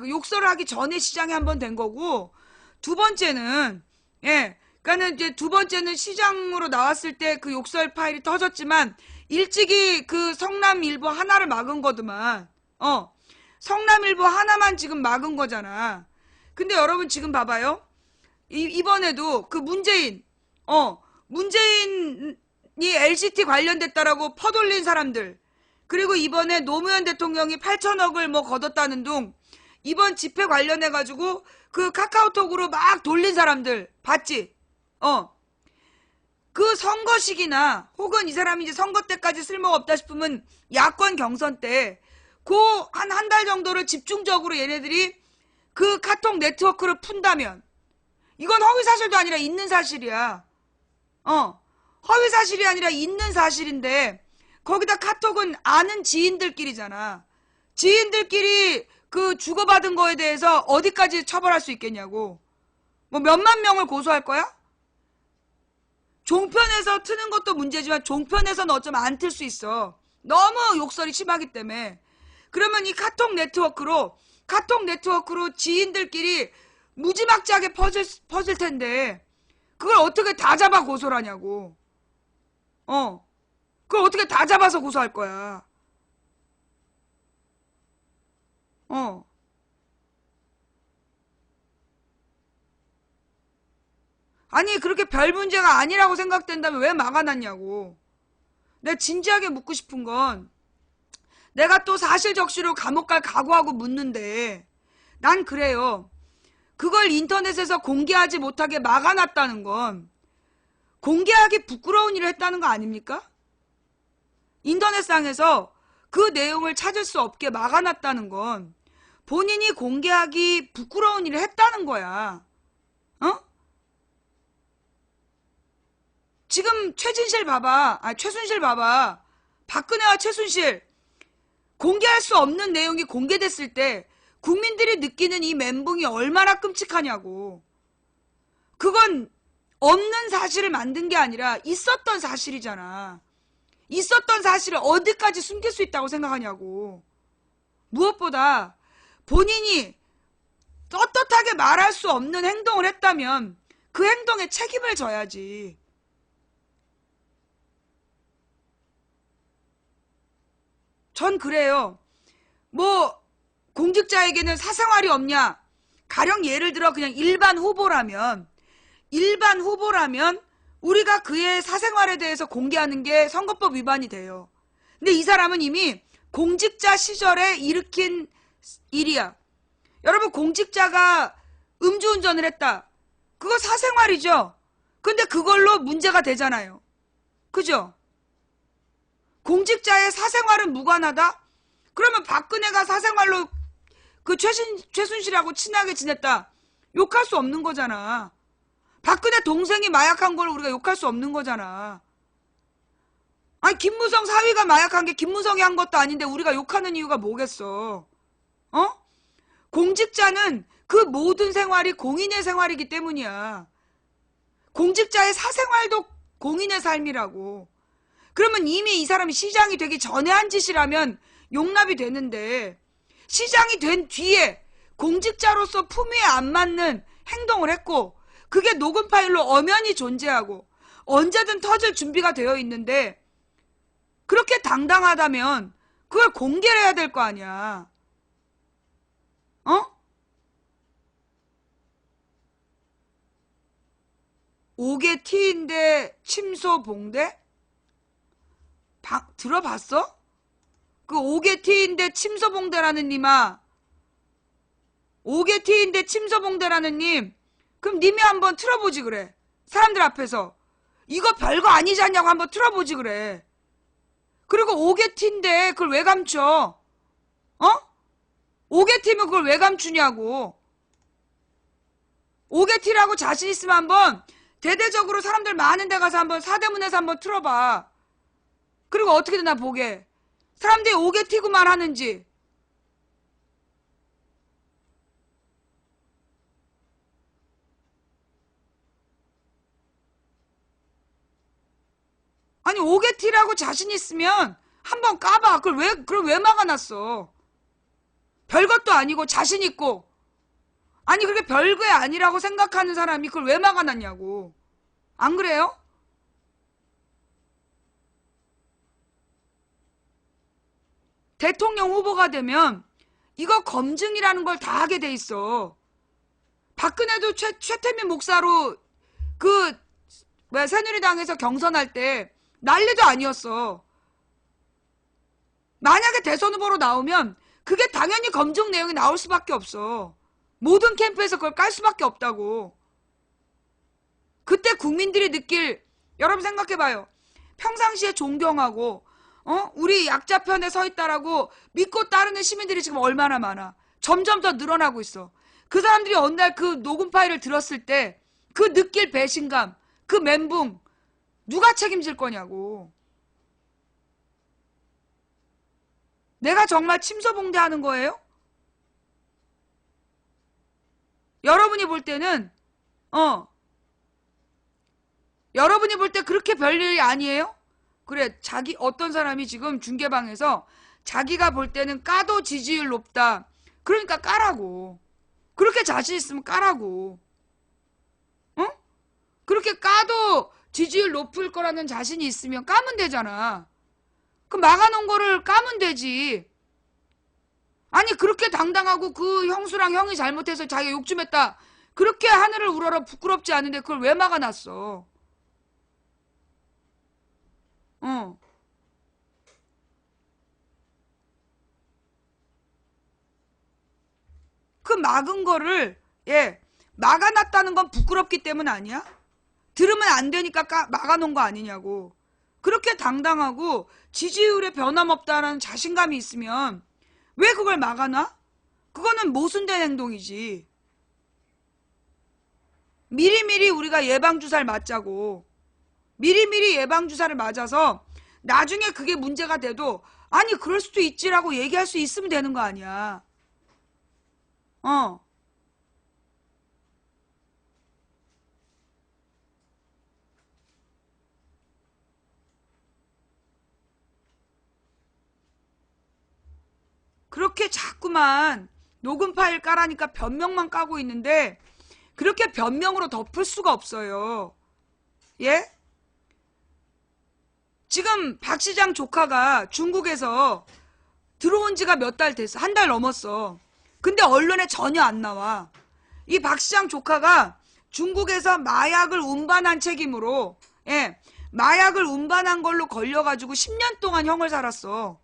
욕설을 하기 전에 시장이 한 번 된 거고, 두 번째는 그러니까는 이제 두 번째는 시장으로 나왔을 때 그 욕설 파일이 터졌지만 일찍이 그 성남일보 하나를 막은 거더만. 성남일보 하나만 지금 막은 거잖아. 근데 여러분 지금 봐봐요. 이번에도 그 문재인이 LCT 관련됐다라고 퍼돌린 사람들, 그리고 이번에 노무현 대통령이 8천억을 뭐 걷었다는 둥, 이번 집회 관련해가지고 그 카카오톡으로 막 돌린 사람들 봤지? 그 선거식이나 혹은 이 사람이 이제 선거 때까지 쓸모가 없다 싶으면 야권 경선 때 그 한 달 정도를 집중적으로 얘네들이 그 카톡 네트워크를 푼다면, 이건 허위사실도 아니라 있는 사실이야. 허위사실이 아니라 있는 사실인데, 거기다 카톡은 아는 지인들끼리잖아. 지인들끼리 그 주고받은 거에 대해서 어디까지 처벌할 수 있겠냐고. 뭐 몇만 명을 고소할 거야? 종편에서 트는 것도 문제지만 종편에서는 어쩌면 안 틀 수 있어. 너무 욕설이 심하기 때문에. 그러면 이 카톡 네트워크로 지인들끼리 무지막지하게 퍼질 텐데, 그걸 어떻게 다 잡아 고소를 하냐고. 그걸 어떻게 다 잡아서 고소할 거야. 아니, 그렇게 별 문제가 아니라고 생각된다면 왜 막아놨냐고. 내가 진지하게 묻고 싶은 건, 내가 또 사실 적시로 감옥 갈 각오하고 묻는데, 난 그래요. 그걸 인터넷에서 공개하지 못하게 막아놨다는 건 공개하기 부끄러운 일을 했다는 거 아닙니까? 인터넷상에서 그 내용을 찾을 수 없게 막아놨다는 건 본인이 공개하기 부끄러운 일을 했다는 거야. 지금 최순실 봐봐. 박근혜와 최순실 공개할 수 없는 내용이 공개됐을 때 국민들이 느끼는 이 멘붕이 얼마나 끔찍하냐고. 그건 없는 사실을 만든 게 아니라 있었던 사실이잖아. 있었던 사실을 어디까지 숨길 수 있다고 생각하냐고. 무엇보다 본인이 떳떳하게 말할 수 없는 행동을 했다면 그 행동에 책임을 져야지. 전 그래요. 뭐 공직자에게는 사생활이 없냐? 가령 예를 들어 그냥 일반 후보라면 우리가 그의 사생활에 대해서 공개하는 게 선거법 위반이 돼요. 근데 이 사람은 이미 공직자 시절에 일으킨 일이야. 여러분, 공직자가 음주운전을 했다. 그거 사생활이죠. 근데 그걸로 문제가 되잖아요. 그죠? 공직자의 사생활은 무관하다? 그러면 박근혜가 사생활로 그 최순실하고 친하게 지냈다. 욕할 수 없는 거잖아. 박근혜 동생이 마약한 걸 우리가 욕할 수 없는 거잖아. 아니, 김무성 사위가 마약한 게 김무성이 한 것도 아닌데 우리가 욕하는 이유가 뭐겠어? 공직자는 그 모든 생활이 공인의 생활이기 때문이야. 공직자의 사생활도 공인의 삶이라고. 그러면 이미 이 사람이 시장이 되기 전에 한 짓이라면 용납이 되는데, 시장이 된 뒤에 공직자로서 품위에 안 맞는 행동을 했고, 그게 녹음 파일로 엄연히 존재하고 언제든 터질 준비가 되어 있는데, 그렇게 당당하다면 그걸 공개를 해야 될 거 아니야. 옥의 티인데 침소 봉대? 들어봤어? 그 옥의 티인데 침소 봉대라는 님아. 옥의 티인데 침소 봉대라는 님. 그럼 님이 한번 틀어보지 그래. 사람들 앞에서. 이거 별거 아니지 않냐고 한번 틀어보지 그래. 그리고 옥의 티인데 그걸 왜 감춰? 옥의 티면 그걸 왜 감추냐고. 옥의 티라고 자신 있으면 한번 대대적으로 사람들 많은 데 가서 한번 사대문에서 한번 틀어봐. 그리고 어떻게 되나 보게. 사람들이 옥의 티구만 하는지. 아니, 옥의 티라고 자신 있으면 한번 까봐. 그걸 왜 막아놨어? 별것도 아니고 자신 있고, 아니 그렇게 별거 아니라고 생각하는 사람이 그걸 왜 막아놨냐고. 안 그래요? 대통령 후보가 되면 이거 검증이라는 걸 다 하게 돼 있어. 박근혜도 최태민 목사로 그 새누리당에서 경선할 때 난리도 아니었어. 만약에 대선 후보로 나오면 그게 당연히 검증 내용이 나올 수밖에 없어. 모든 캠프에서 그걸 깔 수밖에 없다고. 그때 국민들이 느낄, 여러분 생각해봐요. 평상시에 존경하고 우리 약자 편에 서 있다라고 믿고 따르는 시민들이 지금 얼마나 많아. 점점 더 늘어나고 있어. 그 사람들이 어느 날 그 녹음 파일을 들었을 때 그 느낄 배신감, 그 멘붕 누가 책임질 거냐고. 내가 정말 침소봉대하는 거예요? 여러분이 볼 때는 여러분이 볼 때 그렇게 별일이 아니에요? 그래, 어떤 사람이 지금 중계방에서 자기가 볼 때는 까도 지지율 높다. 그러니까 까라고. 그렇게 자신 있으면 까라고. 그렇게 까도 지지율 높을 거라는 자신이 있으면 까면 되잖아. 그 막아놓은 거를 까면 되지. 아니 그렇게 당당하고 그 형수랑 형이 잘못해서 자기가 욕 좀 했다. 그렇게 하늘을 우러러 부끄럽지 않은데 그걸 왜 막아놨어? 그 막은 거를 막아놨다는 건 부끄럽기 때문 아니야? 들으면 안 되니까 막아놓은 거 아니냐고. 그렇게 당당하고 지지율에 변함없다는 자신감이 있으면 왜 그걸 막아놔? 그거는 모순된 행동이지. 미리미리 우리가 예방주사를 맞자고. 미리미리 예방주사를 맞아서 나중에 그게 문제가 돼도 아니 그럴 수도 있지라고 얘기할 수 있으면 되는 거 아니야. 그렇게 자꾸만 녹음 파일 까라니까 변명만 까고 있는데 그렇게 변명으로 덮을 수가 없어요. 예? 지금 박 시장 조카가 중국에서 들어온 지가 몇 달 됐어. 한 달 넘었어. 근데 언론에 전혀 안 나와. 이 박 시장 조카가 중국에서 마약을 운반한 책임으로 마약을 운반한 걸로 걸려가지고 10년 동안 형을 살았어.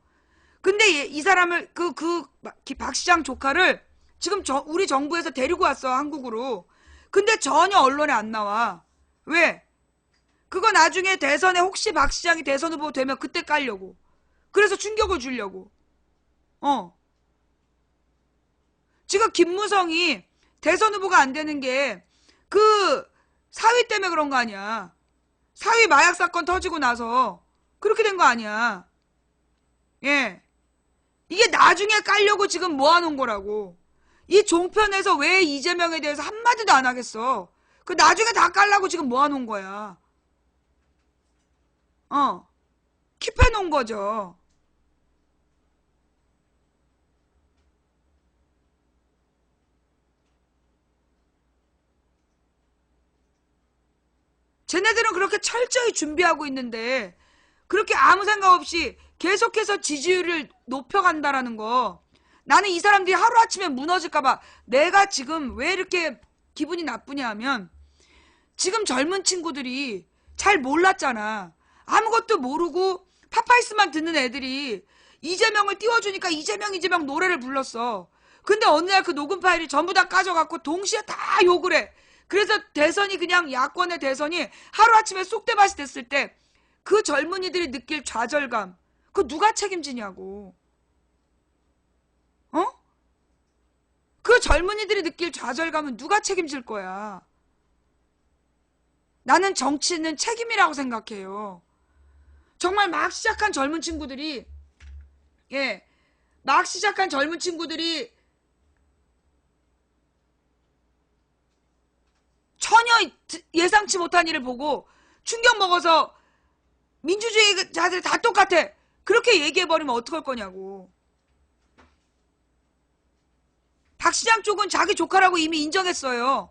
근데 이 사람을 박 시장 조카를 지금 우리 정부에서 데리고 왔어 한국으로. 근데 전혀 언론에 안 나와. 왜? 그거 나중에 대선에 혹시 박 시장이 대선 후보 되면 그때 깔려고. 그래서 충격을 주려고. 지금 김무성이 대선 후보가 안 되는 게 그 사위 때문에 그런 거 아니야. 사위 마약 사건 터지고 나서 그렇게 된 거 아니야. 예. 이게 나중에 깔려고 지금 모아놓은 거라고. 이 종편에서 왜 이재명에 대해서 한마디도 안 하겠어. 그 나중에 다 깔라고 지금 모아놓은 거야. 킵해놓은 거죠. 쟤네들은 그렇게 철저히 준비하고 있는데 그렇게 아무 생각 없이 계속해서 지지율을 높여간다라는 거. 나는 이 사람들이 하루아침에 무너질까봐 내가 지금 왜 이렇게 기분이 나쁘냐 하면 지금 젊은 친구들이 잘 몰랐잖아. 아무것도 모르고 파파이스만 듣는 애들이 이재명을 띄워주니까 이재명 노래를 불렀어. 근데 어느 날 그 녹음 파일이 전부 다 까져갖고 동시에 다 욕을 해. 그래서 대선이 그냥 야권의 대선이 하루아침에 쏙대밭이 됐을 때 그 젊은이들이 느낄 좌절감, 그거 누가 책임지냐고. 그 젊은이들이 느낄 좌절감은 누가 책임질 거야. 나는 정치는 책임이라고 생각해요. 정말 막 시작한 젊은 친구들이 전혀 예상치 못한 일을 보고 충격 먹어서 민주주의자들이 다 똑같아. 그렇게 얘기해버리면 어떡할 거냐고. 박 시장 쪽은 자기 조카라고 이미 인정했어요.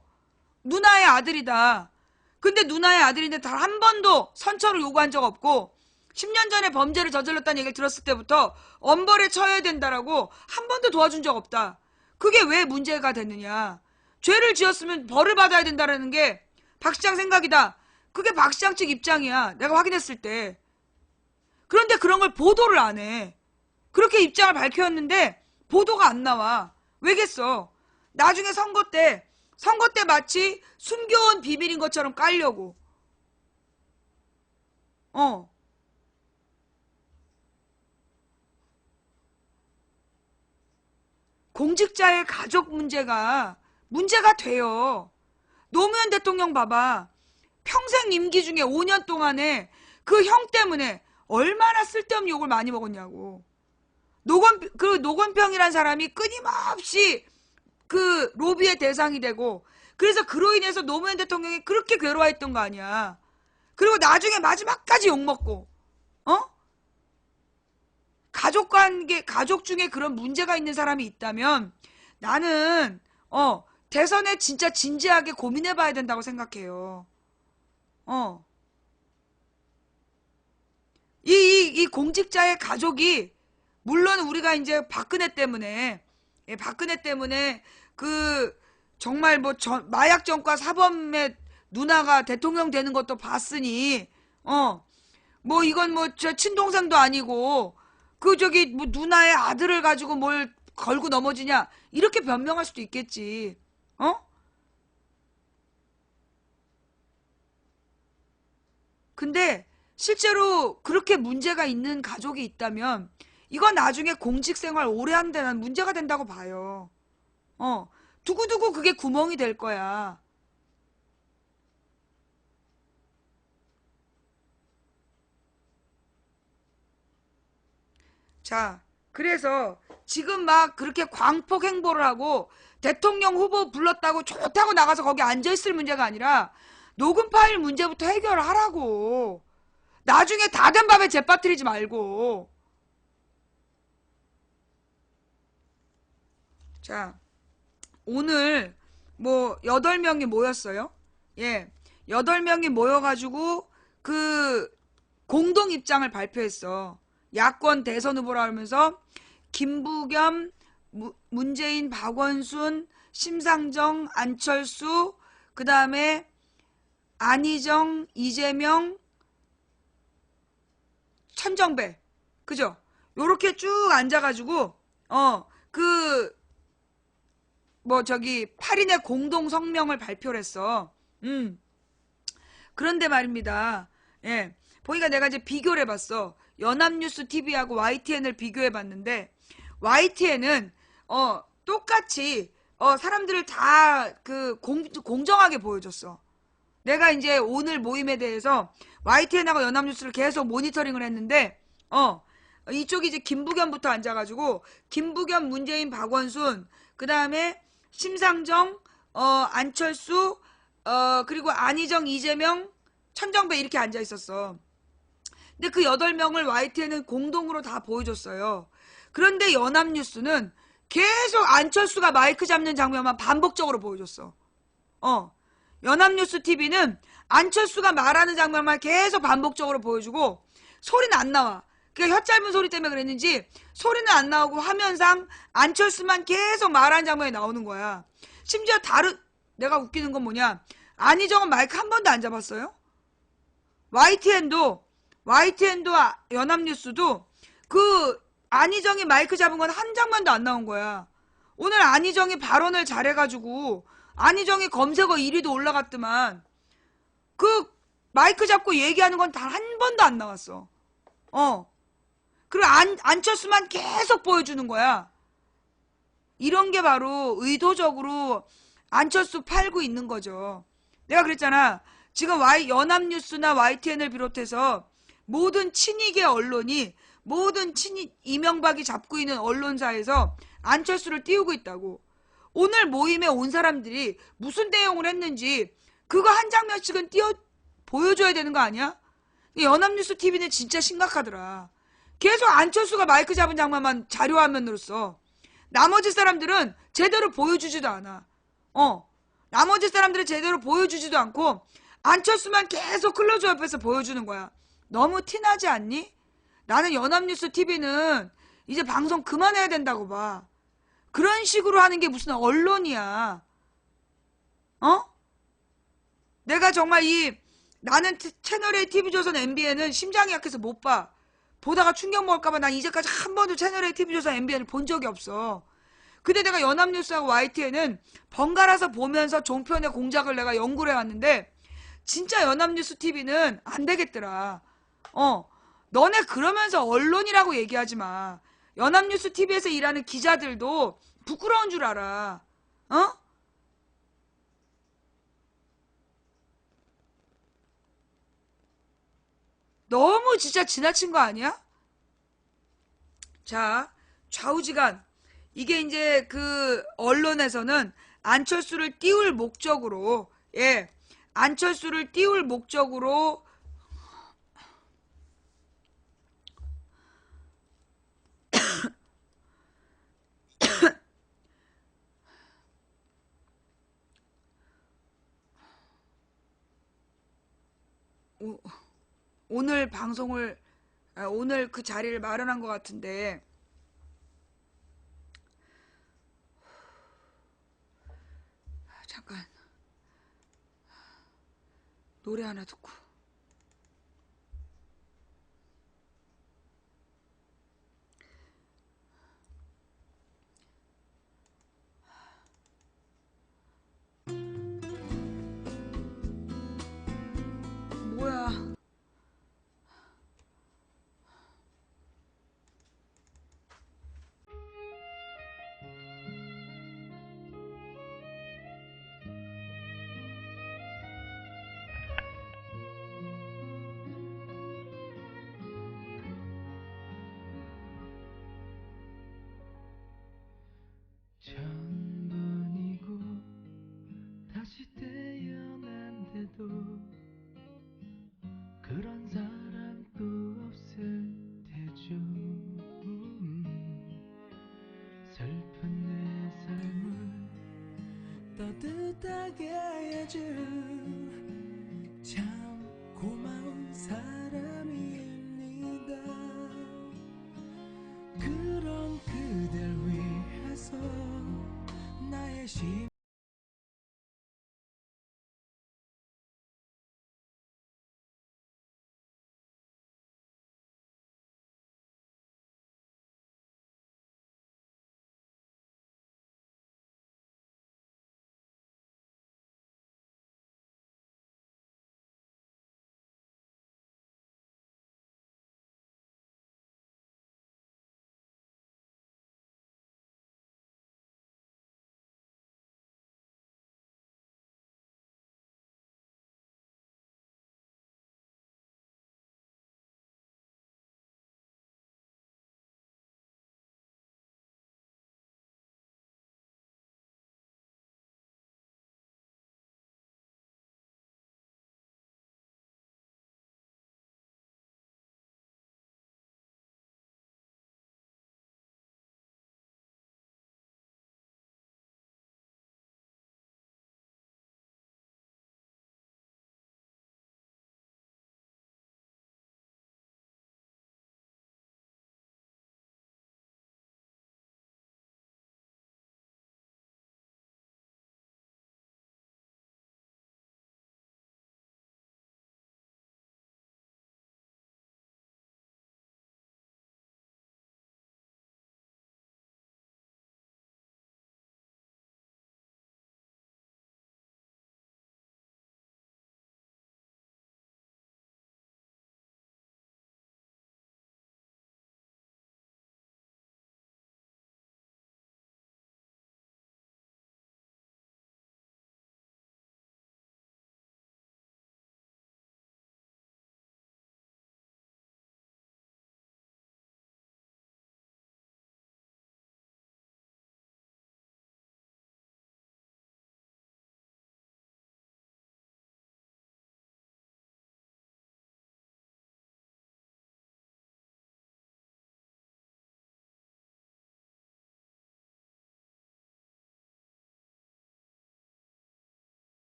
누나의 아들이다. 근데 누나의 아들인데 단 한 번도 선처를 요구한 적 없고 10년 전에 범죄를 저질렀다는 얘기를 들었을 때부터 엄벌에 처해야 된다라고 한 번도 도와준 적 없다. 그게 왜 문제가 됐느냐. 죄를 지었으면 벌을 받아야 된다는 게 박 시장 생각이다. 그게 박 시장 측 입장이야. 내가 확인했을 때. 그런데 그런 걸 보도를 안 해. 그렇게 입장을 밝혔는데 보도가 안 나와. 왜겠어? 나중에 선거 때 마치 숨겨온 비밀인 것처럼 깔려고. 공직자의 가족 문제가 돼요. 노무현 대통령 봐봐. 평생 임기 중에 5년 동안에 그 형 때문에 얼마나 쓸데없는 욕을 많이 먹었냐고. 노건평이란 사람이 끊임없이 그 로비의 대상이 되고, 그래서 그로 인해서 노무현 대통령이 그렇게 괴로워했던 거 아니야. 그리고 나중에 마지막까지 욕먹고, 가족 중에 그런 문제가 있는 사람이 있다면 나는, 대선에 진짜 진지하게 고민해봐야 된다고 생각해요. 이 공직자의 가족이, 물론 우리가 이제 박근혜 때문에 그 정말 뭐 마약 전과 사범의 누나가 대통령 되는 것도 봤으니, 뭐 이건 뭐 저 친동생도 아니고 그 저기 뭐 누나의 아들을 가지고 뭘 걸고 넘어지냐 이렇게 변명할 수도 있겠지. 근데 실제로 그렇게 문제가 있는 가족이 있다면 이건 나중에 공직생활 오래 하는 데는 문제가 된다고 봐요. 두고두고 그게 구멍이 될 거야. 자, 그래서 지금 막 그렇게 광폭 행보를 하고 대통령 후보 불렀다고 좋다고 나가서 거기 앉아있을 문제가 아니라 녹음 파일 문제부터 해결을 하라고. 나중에 다 된 밥에 재 빠뜨리지 말고. 자, 오늘 뭐 8명이 모였어요. 예. 8명이 모여가지고 그 공동 입장을 발표했어. 야권 대선 후보라 하면서 김부겸, 문재인, 박원순, 심상정, 안철수, 그 다음에 안희정, 이재명, 천정배, 그죠? 요렇게 쭉 앉아가지고 뭐 저기 8인의 공동 성명을 발표를 했어. 그런데 말입니다. 예. 보니까 내가 이제 비교를 해봤어. 연합뉴스 TV하고 YTN을 비교해봤는데, YTN은 똑같이 사람들을 다 공정하게 보여줬어. 내가 이제 오늘 모임에 대해서 YTN하고 연합뉴스를 계속 모니터링을 했는데, 이쪽이 이제 김부겸부터 앉아가지고 김부겸, 문재인, 박원순, 그 다음에 심상정, 안철수, 그리고 안희정, 이재명, 천정배 이렇게 앉아 있었어. 근데 그 8명을 YTN은 공동으로 다 보여줬어요. 그런데 연합뉴스는 계속 안철수가 마이크 잡는 장면만 반복적으로 보여줬어. 연합뉴스 TV는 안철수가 말하는 장면만 계속 반복적으로 보여주고 소리는 안 나와. 그러니까 혀 짧은 소리 때문에 그랬는지 소리는 안 나오고 화면상 안철수만 계속 말하는 장면이 나오는 거야. 심지어 내가 웃기는 건 뭐냐, 안희정은 마이크 한 번도 안 잡았어요. YTN도 연합뉴스도 그 안희정이 마이크 잡은 건 한 장면도 안 나온 거야. 오늘 안희정이 발언을 잘해가지고 안희정이 검색어 1위도 올라갔더만 그 마이크 잡고 얘기하는 건 단 한 번도 안 나왔어. 그리고 안철수만 계속 보여주는 거야. 이런 게 바로 의도적으로 안철수 팔고 있는 거죠. 내가 그랬잖아. 지금 연합뉴스나 YTN을 비롯해서 모든 친이계 언론이, 모든 이명박이 잡고 있는 언론사에서 안철수를 띄우고 있다고. 오늘 모임에 온 사람들이 무슨 내용을 했는지 그거 한 장면씩은 보여줘야 되는 거 아니야? 연합뉴스 TV는 진짜 심각하더라. 계속 안철수가 마이크 잡은 장면만 자료화면으로 써. 나머지 사람들은 제대로 보여주지도 않아. 나머지 사람들은 제대로 보여주지도 않고 안철수만 계속 클로즈 옆에서 보여주는 거야. 너무 티나지 않니? 나는 연합뉴스 TV는 이제 방송 그만해야 된다고 봐. 그런 식으로 하는 게 무슨 언론이야. 어? 내가 정말 나는 채널A, TV조선, MBN은 심장이 약해서 못 봐. 보다가 충격 먹을까봐 난 이제까지 한 번도 채널A, TV조선, MBN을 본 적이 없어. 근데 내가 연합뉴스하고 YTN은 번갈아서 보면서 종편의 공작을 내가 연구를 해왔는데 진짜 연합뉴스 TV는 안 되겠더라. 너네 그러면서 언론이라고 얘기하지 마. 연합뉴스 TV에서 일하는 기자들도 부끄러운 줄 알아. 어? 너무 진짜 지나친 거 아니야? 자, 좌우지간. 이게 이제 그 언론에서는 안철수를 띄울 목적으로, 예, 안철수를 띄울 목적으로 오, 오늘 방송을, 오늘 그 자리를 마련한 것 같은데, 잠깐, 노래 하나 듣고. 뭐야.
천번이고 다시 태어난데도 그런 사람 또 없을 테죠. 슬픈 내 삶을 따뜻하게 해준 참 고마운 사람입니다. 그런 그댈 위해서 나의 심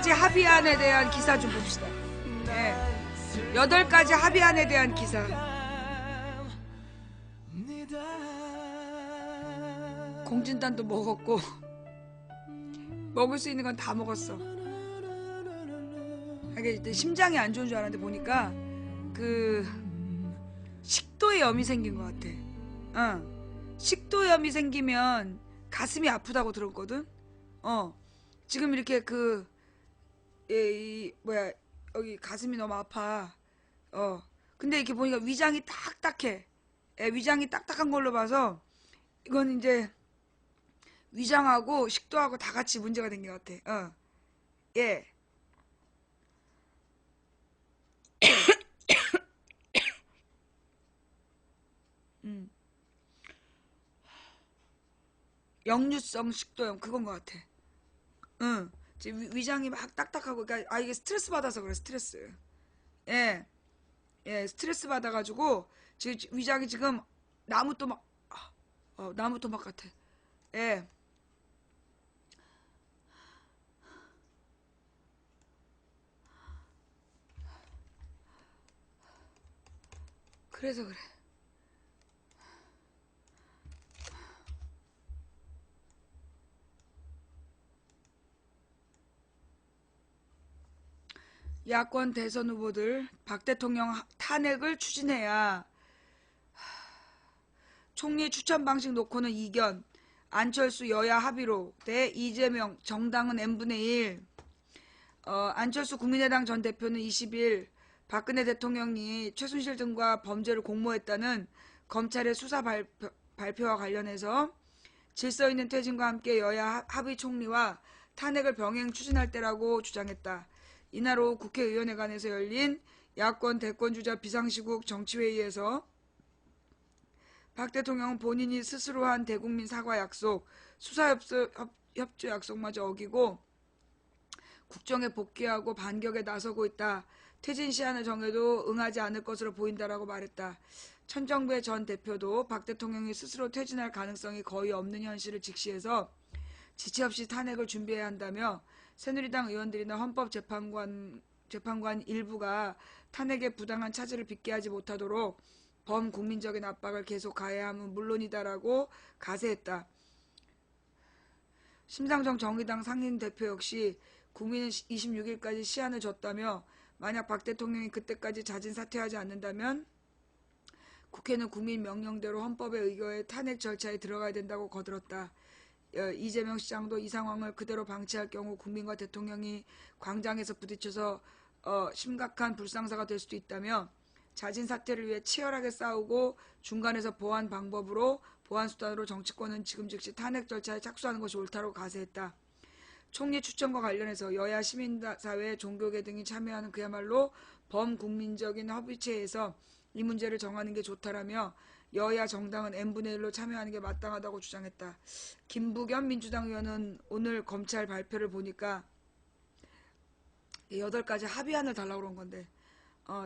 8가지 합의안에 대한 기사 좀 봅시다. 예. 8가지 합의안에 대한 기사. 공진단도 먹었고 먹을 수 있는 건 다 먹었어. 이게 심장이 안 좋은 줄 알았는데 보니까 그 식도염이 생긴 것 같아. 식도염이 생기면 가슴이 아프다고 들었거든. 지금 이렇게 여기 가슴이 너무 아파. 근데 이렇게 보니까 위장이 딱딱해. 위장이 딱딱한 걸로 봐서 이건 이제 위장하고 식도하고 다 같이 문제가 된 것 같아. 예. 음. 역류성 식도염 그건 것 같아. 응. 지금 위장이 막 딱딱하고, 그러니까 이게 스트레스 받아서 그래, 스트레스. 예, 스트레스 받아가지고 지금 위장이 지금 나무 또막, 나무 또막 같아. 예, 그래서 그래. 야권 대선 후보들 박 대통령 탄핵을 추진해야 총리 추천 방식 놓고는 이견. 안철수 여야 합의로 대 이재명 정당은 n분의 1. 안철수 국민의당 전 대표는 20일 박근혜 대통령이 최순실 등과 범죄를 공모했다는 검찰의 수사 발표와 관련해서 질서 있는 퇴진과 함께 여야 합의 총리와 탄핵을 병행 추진할 때라고 주장했다. 이날 오후 국회의원회관에서 열린 야권 대권주자 비상시국 정치회의에서 박 대통령은 본인이 스스로 한 대국민 사과 약속, 수사협조 약속마저 어기고 국정에 복귀하고 반격에 나서고 있다. 퇴진 시한을 정해도 응하지 않을 것으로 보인다라고 말했다. 천정배 전 대표도 박 대통령이 스스로 퇴진할 가능성이 거의 없는 현실을 직시해서 지체 없이 탄핵을 준비해야 한다며 새누리당 의원들이나 헌법재판관 일부가 탄핵에 부당한 차질을 빚게 하지 못하도록 범국민적인 압박을 계속 가해야 함은 물론이다라고 가세했다. 심상정 정의당 상임대표 역시 국민은 26일까지 시한을 줬다며 만약 박 대통령이 그때까지 자진 사퇴하지 않는다면 국회는 국민 명령대로 헌법에 의거해 탄핵 절차에 들어가야 된다고 거들었다. 이재명 시장도 이 상황을 그대로 방치할 경우 국민과 대통령이 광장에서 부딪혀서 심각한 불상사가 될 수도 있다며 자진 사퇴를 위해 치열하게 싸우고 중간에서 보완 방법으로 보완 수단으로 정치권은 지금 즉시 탄핵 절차에 착수하는 것이 옳다고 가세했다. 총리 추천과 관련해서 여야 시민사회 종교계 등이 참여하는 그야말로 범국민적인 협의체에서 이 문제를 정하는 게 좋다라며 여야 정당은 n분의 1로 참여하는 게 마땅하다고 주장했다. 김부겸 민주당 의원은 오늘 검찰 발표를 보니까 8가지 합의안을 달라고 그런 건데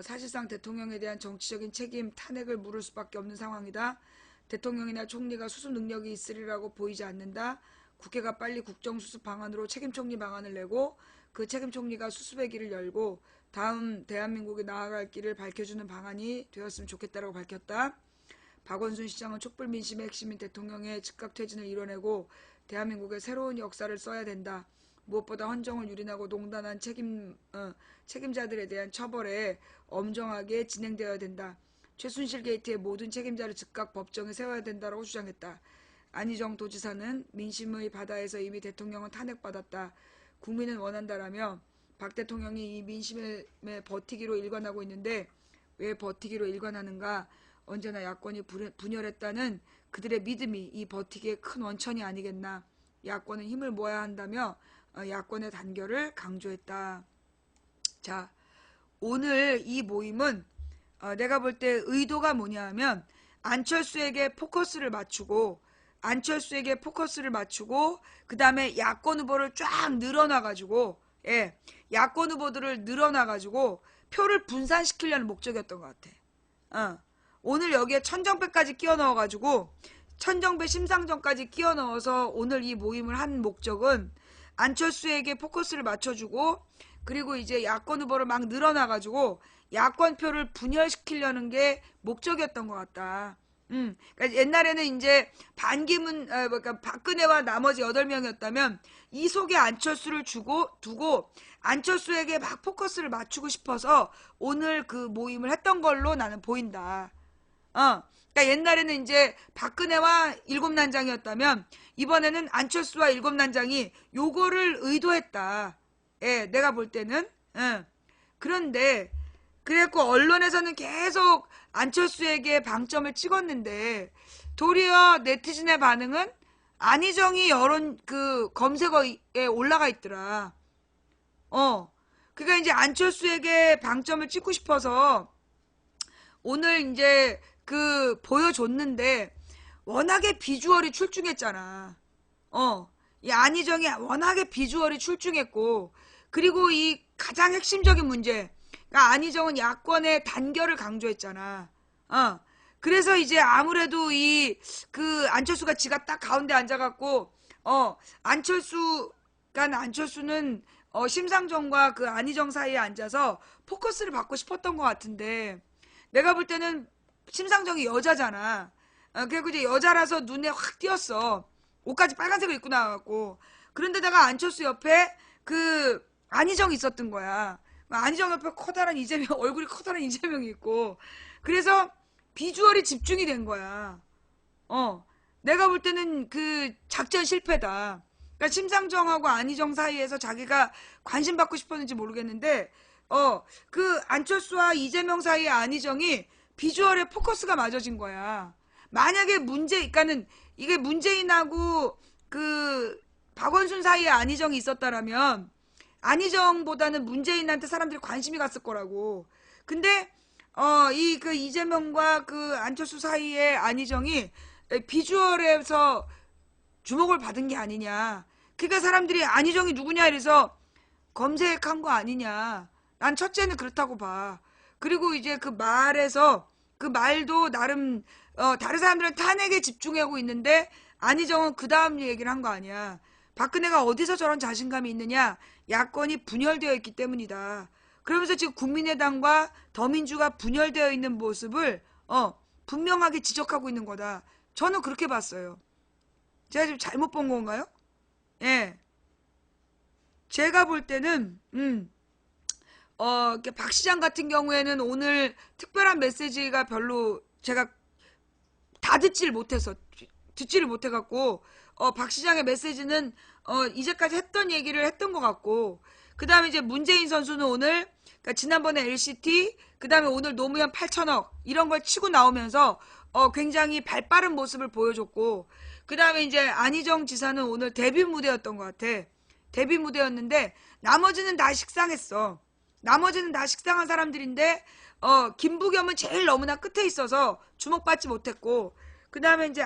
사실상 대통령에 대한 정치적인 책임 탄핵을 물을 수밖에 없는 상황이다. 대통령이나 총리가 수습 능력이 있으리라고 보이지 않는다. 국회가 빨리 국정수습 방안으로 책임총리 방안을 내고 그 책임총리가 수습의 길을 열고 다음 대한민국이 나아갈 길을 밝혀주는 방안이 되었으면 좋겠다라고 밝혔다. 박원순 시장은 촛불 민심의 핵심인 대통령의 즉각 퇴진을 이뤄내고 대한민국의 새로운 역사를 써야 된다. 무엇보다 헌정을 유린하고 농단한 책임자들에 대한 처벌에 엄정하게 진행되어야 된다. 최순실 게이트의 모든 책임자를 즉각 법정에 세워야 된다고 주장했다. 안희정 도지사는 민심의 바다에서 이미 대통령은 탄핵받았다. 국민은 원한다라며 박 대통령이 이 민심에 버티기로 일관하고 있는데 왜 버티기로 일관하는가? 언제나 야권이 분열했다는 그들의 믿음이 이 버티기의 큰 원천이 아니겠나. 야권은 힘을 모아야 한다며 야권의 단결을 강조했다. 자, 오늘 이 모임은 내가 볼 때 의도가 뭐냐 하면 안철수에게 포커스를 맞추고 그 다음에 야권 후보를 쫙 늘어나가지고 야권 후보들을 늘어나가지고 표를 분산시키려는 목적이었던 것 같아. 오늘 여기에 천정배까지 끼워 넣어가지고 천정배 심상정까지 끼워 넣어서 오늘 이 모임을 한 목적은 안철수에게 포커스를 맞춰주고 그리고 이제 야권 후보를 막 늘어나가지고 야권표를 분열시키려는 게 목적이었던 것 같다. 그러니까 옛날에는 이제 그러니까 박근혜와 나머지 8명이었다면 이 속에 안철수를 두고 안철수에게 막 포커스를 맞추고 싶어서 오늘 그 모임을 했던 걸로 나는 보인다. 그러니까 옛날에는 이제 박근혜와 7난장이었다면 이번에는 안철수와 7난장이 요거를 의도했다. 예, 내가 볼 때는. 그런데 그랬고 언론에서는 계속 안철수에게 방점을 찍었는데 도리어 네티즌의 반응은 안희정이 여론 그 검색어에 올라가 있더라. 그러니까 이제 안철수에게 방점을 찍고 싶어서 오늘 이제 그 보여줬는데 워낙에 비주얼이 출중했잖아. 이 안희정이 워낙에 비주얼이 출중했고 그리고 이 가장 핵심적인 문제 그러니까 안희정은 야권의 단결을 강조했잖아. 그래서 이제 아무래도 이 그 안철수가 지가 딱 가운데 앉아갖고 안철수는 심상정과 그 안희정 사이에 앉아서 포커스를 받고 싶었던 것 같은데 내가 볼 때는 심상정이 여자잖아. 그리고 이제 여자라서 눈에 확 띄었어. 옷까지 빨간색을 입고 나와갖고. 그런데다가 안철수 옆에 그 안희정이 있었던 거야. 안희정 옆에 커다란 이재명, 얼굴이 커다란 이재명이 있고. 그래서 비주얼이 집중이 된 거야. 내가 볼 때는 그 작전 실패다. 그러니까 심상정하고 안희정 사이에서 자기가 관심 받고 싶었는지 모르겠는데, 그 안철수와 이재명 사이의 안희정이 비주얼에 포커스가 맞아진 거야. 만약에 그러니까는 이게 문재인하고 그 박원순 사이에 안희정이 있었다라면 안희정보다는 문재인한테 사람들이 관심이 갔을 거라고. 근데 이 그 이재명과 그 안철수 사이에 안희정이 비주얼에서 주목을 받은 게 아니냐. 그러니까 사람들이 안희정이 누구냐 이래서 검색한 거 아니냐. 난 첫째는 그렇다고 봐. 그리고 이제 그 말도 나름 다른 사람들은 탄핵에 집중하고 있는데 안희정은 그 다음 얘기를 한 거 아니야. 박근혜가 어디서 저런 자신감이 있느냐. 야권이 분열되어 있기 때문이다. 그러면서 지금 국민의당과 더민주가 분열되어 있는 모습을 분명하게 지적하고 있는 거다. 저는 그렇게 봤어요. 제가 지금 잘못 본 건가요? 예. 제가 볼 때는 박 시장 같은 경우에는 오늘 특별한 메시지가 별로 제가 다 듣지를 못해갖고 박 시장의 메시지는 이제까지 했던 얘기를 했던 것 같고 그 다음에 이제 문재인 선수는 오늘 그러니까 지난번에 LCT 그 다음에 오늘 노무현 8천억 이런 걸 치고 나오면서 굉장히 발빠른 모습을 보여줬고 그 다음에 이제 안희정 지사는 오늘 데뷔 무대였던 것 같아. 데뷔 무대였는데 나머지는 다 식상했어. 나머지는 다 식상한 사람들인데 김부겸은 제일 너무나 끝에 있어서 주목받지 못했고 그 다음에 이제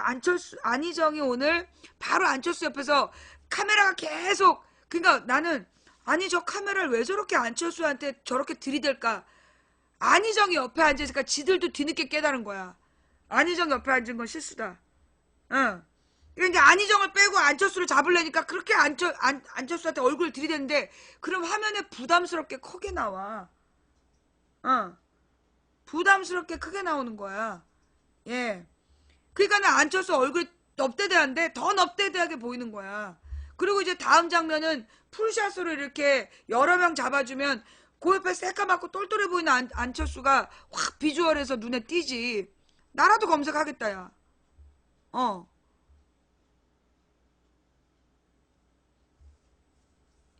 안희정이 오늘 바로 안철수 옆에서 카메라가 계속 그러니까 나는 아니 저 카메라를 왜 저렇게 안철수한테 저렇게 들이댈까. 안희정이 옆에 앉으니까 지들도 뒤늦게 깨달은 거야. 안희정 옆에 앉은 건 실수다. 그러니까 안희정을 빼고 안철수를 잡으려니까 그렇게 안철수한테 얼굴을 들이댔는데 그럼 화면에 부담스럽게 크게 나와. 부담스럽게 크게 나오는 거야. 예. 그러니까는 안철수 얼굴이 넙대대한데 더 넙대대하게 보이는 거야. 그리고 이제 다음 장면은 풀샷으로 이렇게 여러 명 잡아주면 그 옆에 새까맣고 똘똘해 보이는 안철수가 확 비주얼에서 눈에 띄지. 나라도 검색하겠다 야.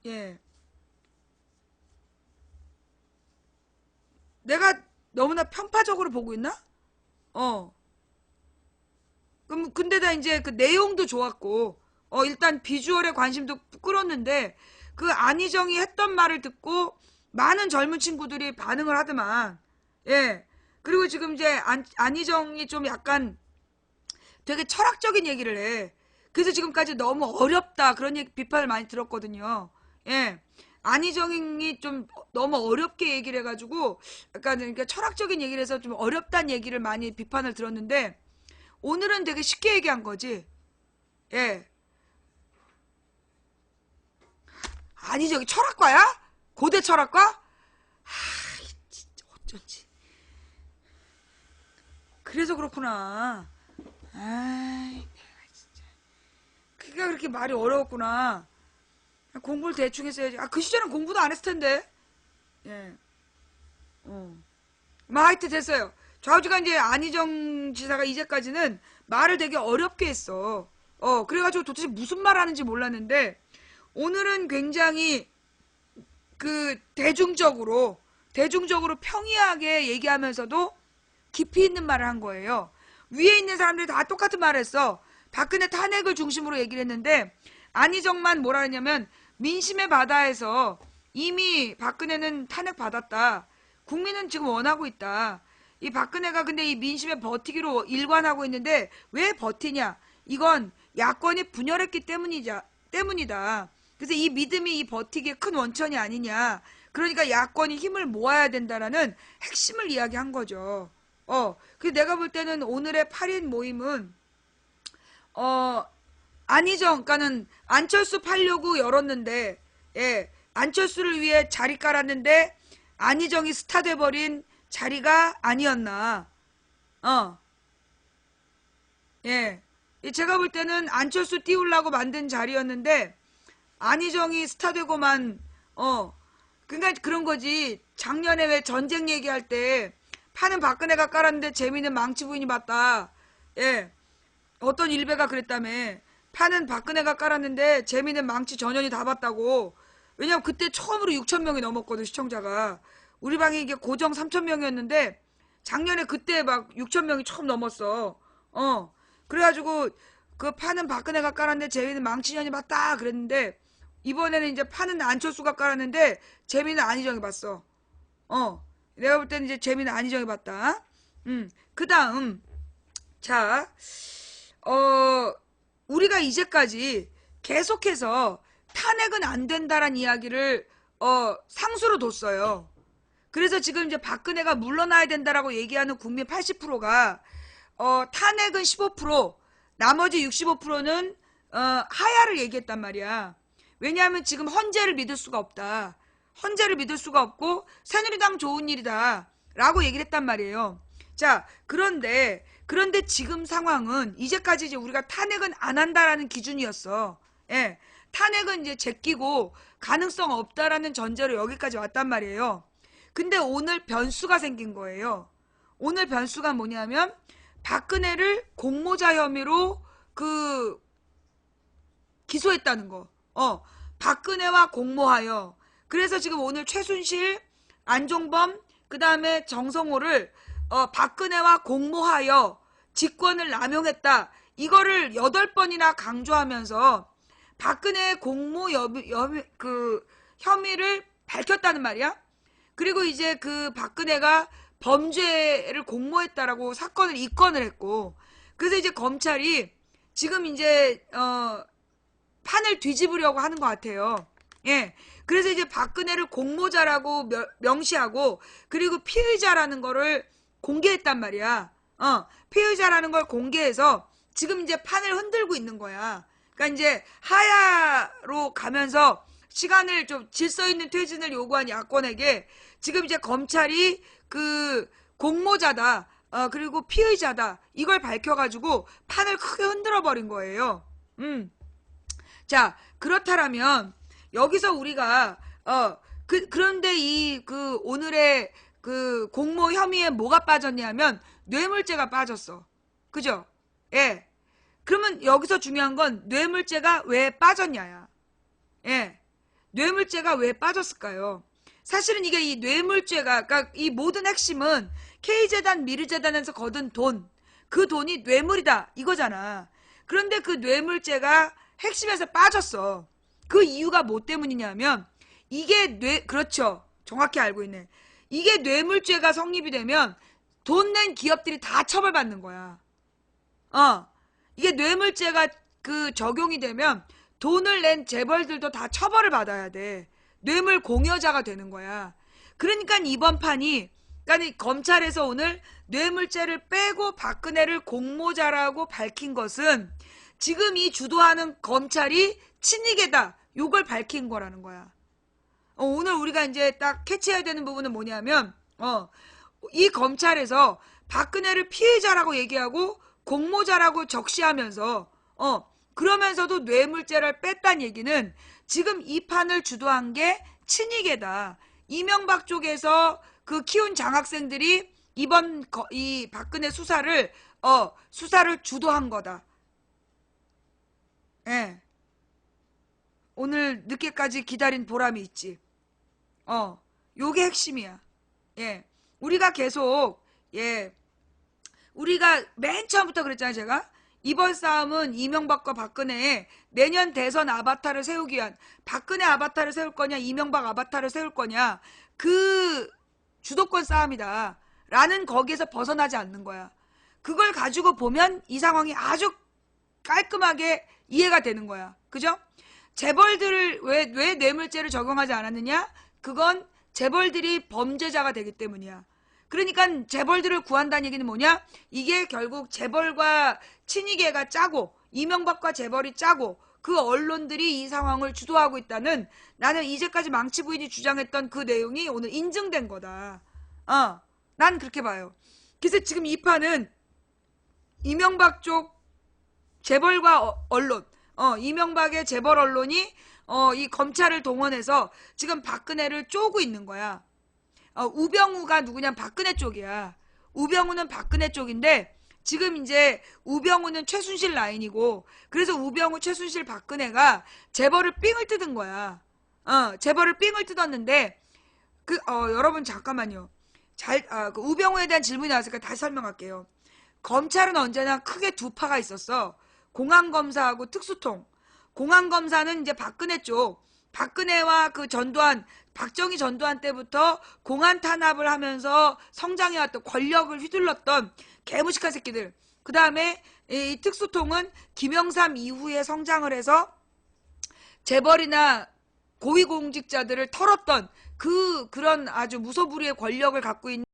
예. 내가 너무나 편파적으로 보고 있나? 어. 그럼 근데다 이제 그 내용도 좋았고 일단 비주얼에 관심도 끌었는데 그 안희정이 했던 말을 듣고 많은 젊은 친구들이 반응을 하더만. 예. 그리고 지금 이제 안희정이 좀 약간 되게 철학적인 얘기를 해. 그래서 지금까지 너무 어렵다 그런 비판을 많이 들었거든요. 예. 안희정이 좀 너무 어렵게 얘기를 해가지고 약간 그러니까 철학적인 얘기를 해서 좀 어렵다는 얘기를 많이 비판을 들었는데 오늘은 되게 쉽게 얘기한 거지. 예. 아니 저기 철학과야? 고대 철학과? 아 진짜 어쩐지. 그래서 그렇구나. 아이 내가 진짜. 그게 그렇게 말이 어려웠구나. 공부를 대충 했어야지. 아 그 시절엔 공부도 안 했을 텐데. 예. 뭐 하여튼 됐어요. 좌우지간 이제 안희정 지사가 이제까지는 말을 되게 어렵게 했어. 그래가지고 도대체 무슨 말 하는지 몰랐는데 오늘은 굉장히 그 대중적으로 평이하게 얘기하면서도 깊이 있는 말을 한 거예요. 위에 있는 사람들이 다 똑같은 말을 했어. 박근혜 탄핵을 중심으로 얘기를 했는데 안희정만 뭐라 했냐면 민심의 바다에서 이미 박근혜는 탄핵 받았다. 국민은 지금 원하고 있다. 이 박근혜가 근데 이 민심에 버티기로 일관하고 있는데 왜 버티냐? 이건 야권이 분열했기 때문이다. 그래서 이 믿음이 이 버티기의 큰 원천이 아니냐. 그러니까 야권이 힘을 모아야 된다라는 핵심을 이야기한 거죠. 그래서 내가 볼 때는 오늘의 8인 모임은 안희정, 그러니까는 안철수 팔려고 열었는데, 예, 안철수를 위해 자리 깔았는데 안희정이 스타 돼버린 자리가 아니었나. 예, 제가 볼 때는 안철수 띄우려고 만든 자리였는데 안희정이 스타 되고만, 그러니까 그런 거지. 작년에 왜 전쟁 얘기할 때 판은 박근혜가 깔았는데 재미는 망치 부인이 봤다. 예, 어떤 일베가 그랬다며. 판은 박근혜가 깔았는데 재미는 망치 전현이 다 봤다고. 왜냐면 그때 처음으로 6천 명이 넘었거든 시청자가. 우리 방이 이게 고정 3천 명이었는데 작년에 그때 막 6천 명이 처음 넘었어. 그래가지고 그 판은 박근혜가 깔았는데 재미는 망치 전현이 봤다 그랬는데 이번에는 이제 판은 안철수가 깔았는데 재미는 안희정이 봤어. 내가 볼 때는 이제 재미는 안희정이 봤다. 그 다음 자 우리가 이제까지 계속해서 탄핵은 안 된다란 이야기를 상수로 뒀어요. 그래서 지금 이제 박근혜가 물러나야 된다라고 얘기하는 국민 80%가 탄핵은 15%, 나머지 65%는 하야를 얘기했단 말이야. 왜냐하면 지금 헌재를 믿을 수가 없다. 헌재를 믿을 수가 없고 새누리당 좋은 일이다 라고 얘기를 했단 말이에요. 자, 그런데 지금 상황은 이제까지 이제 우리가 탄핵은 안 한다라는 기준이었어. 예, 탄핵은 이제 제끼고 가능성 없다라는 전제로 여기까지 왔단 말이에요. 근데 오늘 변수가 생긴 거예요. 오늘 변수가 뭐냐면 박근혜를 공모자 혐의로 기소했다는 거. 박근혜와 공모하여. 그래서 지금 오늘 최순실, 안종범, 그 다음에 정성호를 박근혜와 공모하여 직권을 남용했다. 이거를 8번이나 강조하면서 박근혜의 공모 혐의를 밝혔다는 말이야. 그리고 이제 그 박근혜가 범죄를 공모했다라고 사건을 입건을 했고, 그래서 이제 검찰이 지금 이제 판을 뒤집으려고 하는 것 같아요. 예. 그래서 이제 박근혜를 공모자라고 명시하고 그리고 피의자라는 거를 공개했단 말이야. 피의자라는 걸 공개해서 지금 이제 판을 흔들고 있는 거야. 그러니까 이제 하야로 가면서 시간을 좀 질서 있는 퇴진을 요구한 야권에게 지금 이제 검찰이 그 공모자다, 그리고 피의자다 이걸 밝혀가지고 판을 크게 흔들어 버린 거예요. 자, 그렇다라면 여기서 우리가 그런데 오늘의 그 공모 혐의에 뭐가 빠졌냐면 뇌물죄가 빠졌어. 그죠? 예. 그러면 여기서 중요한 건 뇌물죄가 왜 빠졌냐야. 예. 뇌물죄가 왜 빠졌을까요? 사실은 이게 이 뇌물죄가, 그러니까 이 모든 핵심은 K재단, 미르재단에서 거둔 돈, 그 돈이 뇌물이다 이거잖아. 그런데 그 뇌물죄가 핵심에서 빠졌어. 그 이유가 뭐 때문이냐면 이게 그렇죠. 정확히 알고 있네. 이게 뇌물죄가 성립이 되면 돈 낸 기업들이 다 처벌받는 거야. 이게 뇌물죄가 적용이 되면 돈을 낸 재벌들도 다 처벌을 받아야 돼. 뇌물 공여자가 되는 거야. 그러니까 이번 판이, 그러니까 검찰에서 오늘 뇌물죄를 빼고 박근혜를 공모자라고 밝힌 것은 지금 이 주도하는 검찰이 친이계다 요걸 밝힌 거라는 거야. 오늘 우리가 이제 딱 캐치해야 되는 부분은 뭐냐면 이 검찰에서 박근혜를 피해자라고 얘기하고 공모자라고 적시하면서 그러면서도 뇌물죄를 뺐다는 얘기는 지금 이 판을 주도한 게 친이계다. 이명박 쪽에서 그 키운 장학생들이 이번 이 박근혜 수사를 수사를 거다. 예. 오늘 늦게까지 기다린 보람이 있지. 요게 핵심이야. 예. 우리가 계속 우리가 맨 처음부터 그랬잖아요, 제가. 이번 싸움은 이명박과 박근혜의 내년 대선 아바타를 세우기 위한, 박근혜 아바타를 세울 거냐, 이명박 아바타를 세울 거냐, 그 주도권 싸움이다. 라는 거기에서 벗어나지 않는 거야. 그걸 가지고 보면 이 상황이 아주 깔끔하게 이해가 되는 거야. 그죠? 재벌들을 왜 뇌물죄를 적용하지 않았느냐? 그건 재벌들이 범죄자가 되기 때문이야. 그러니까 재벌들을 구한다는 얘기는 뭐냐? 이게 결국 재벌과 친이계가 짜고 이명박과 재벌이 짜고 그 언론들이 이 상황을 주도하고 있다는, 나는 이제까지 망치 부인이 주장했던 그 내용이 오늘 인증된 거다. 난 그렇게 봐요. 그래서 지금 이 판은 이명박 쪽 재벌과 언론, 이명박의 재벌 언론이 이 검찰을 동원해서 지금 박근혜를 쪼고 있는 거야. 우병우가 누구냐? 박근혜 쪽이야. 우병우는 박근혜 쪽인데 지금 이제 우병우는 최순실 라인이고, 그래서 우병우, 최순실, 박근혜가 재벌을 삥을 뜯은 거야. 재벌을 삥을 뜯었는데 여러분 잠깐만요. 그 우병우에 대한 질문이 나왔으니까 다시 설명할게요. 검찰은 언제나 크게 두 파가 있었어. 공안검사하고 특수통. 공안검사는 이제 박근혜 쪽, 박근혜와 그 전두환, 박정희 전두환 때부터 공안 탄압을 하면서 성장해왔던, 권력을 휘둘렀던 개무식한 새끼들. 그 다음에 이 특수통은 김영삼 이후에 성장을 해서 재벌이나 고위공직자들을 털었던 그런 아주 무소불위의 권력을 갖고 있는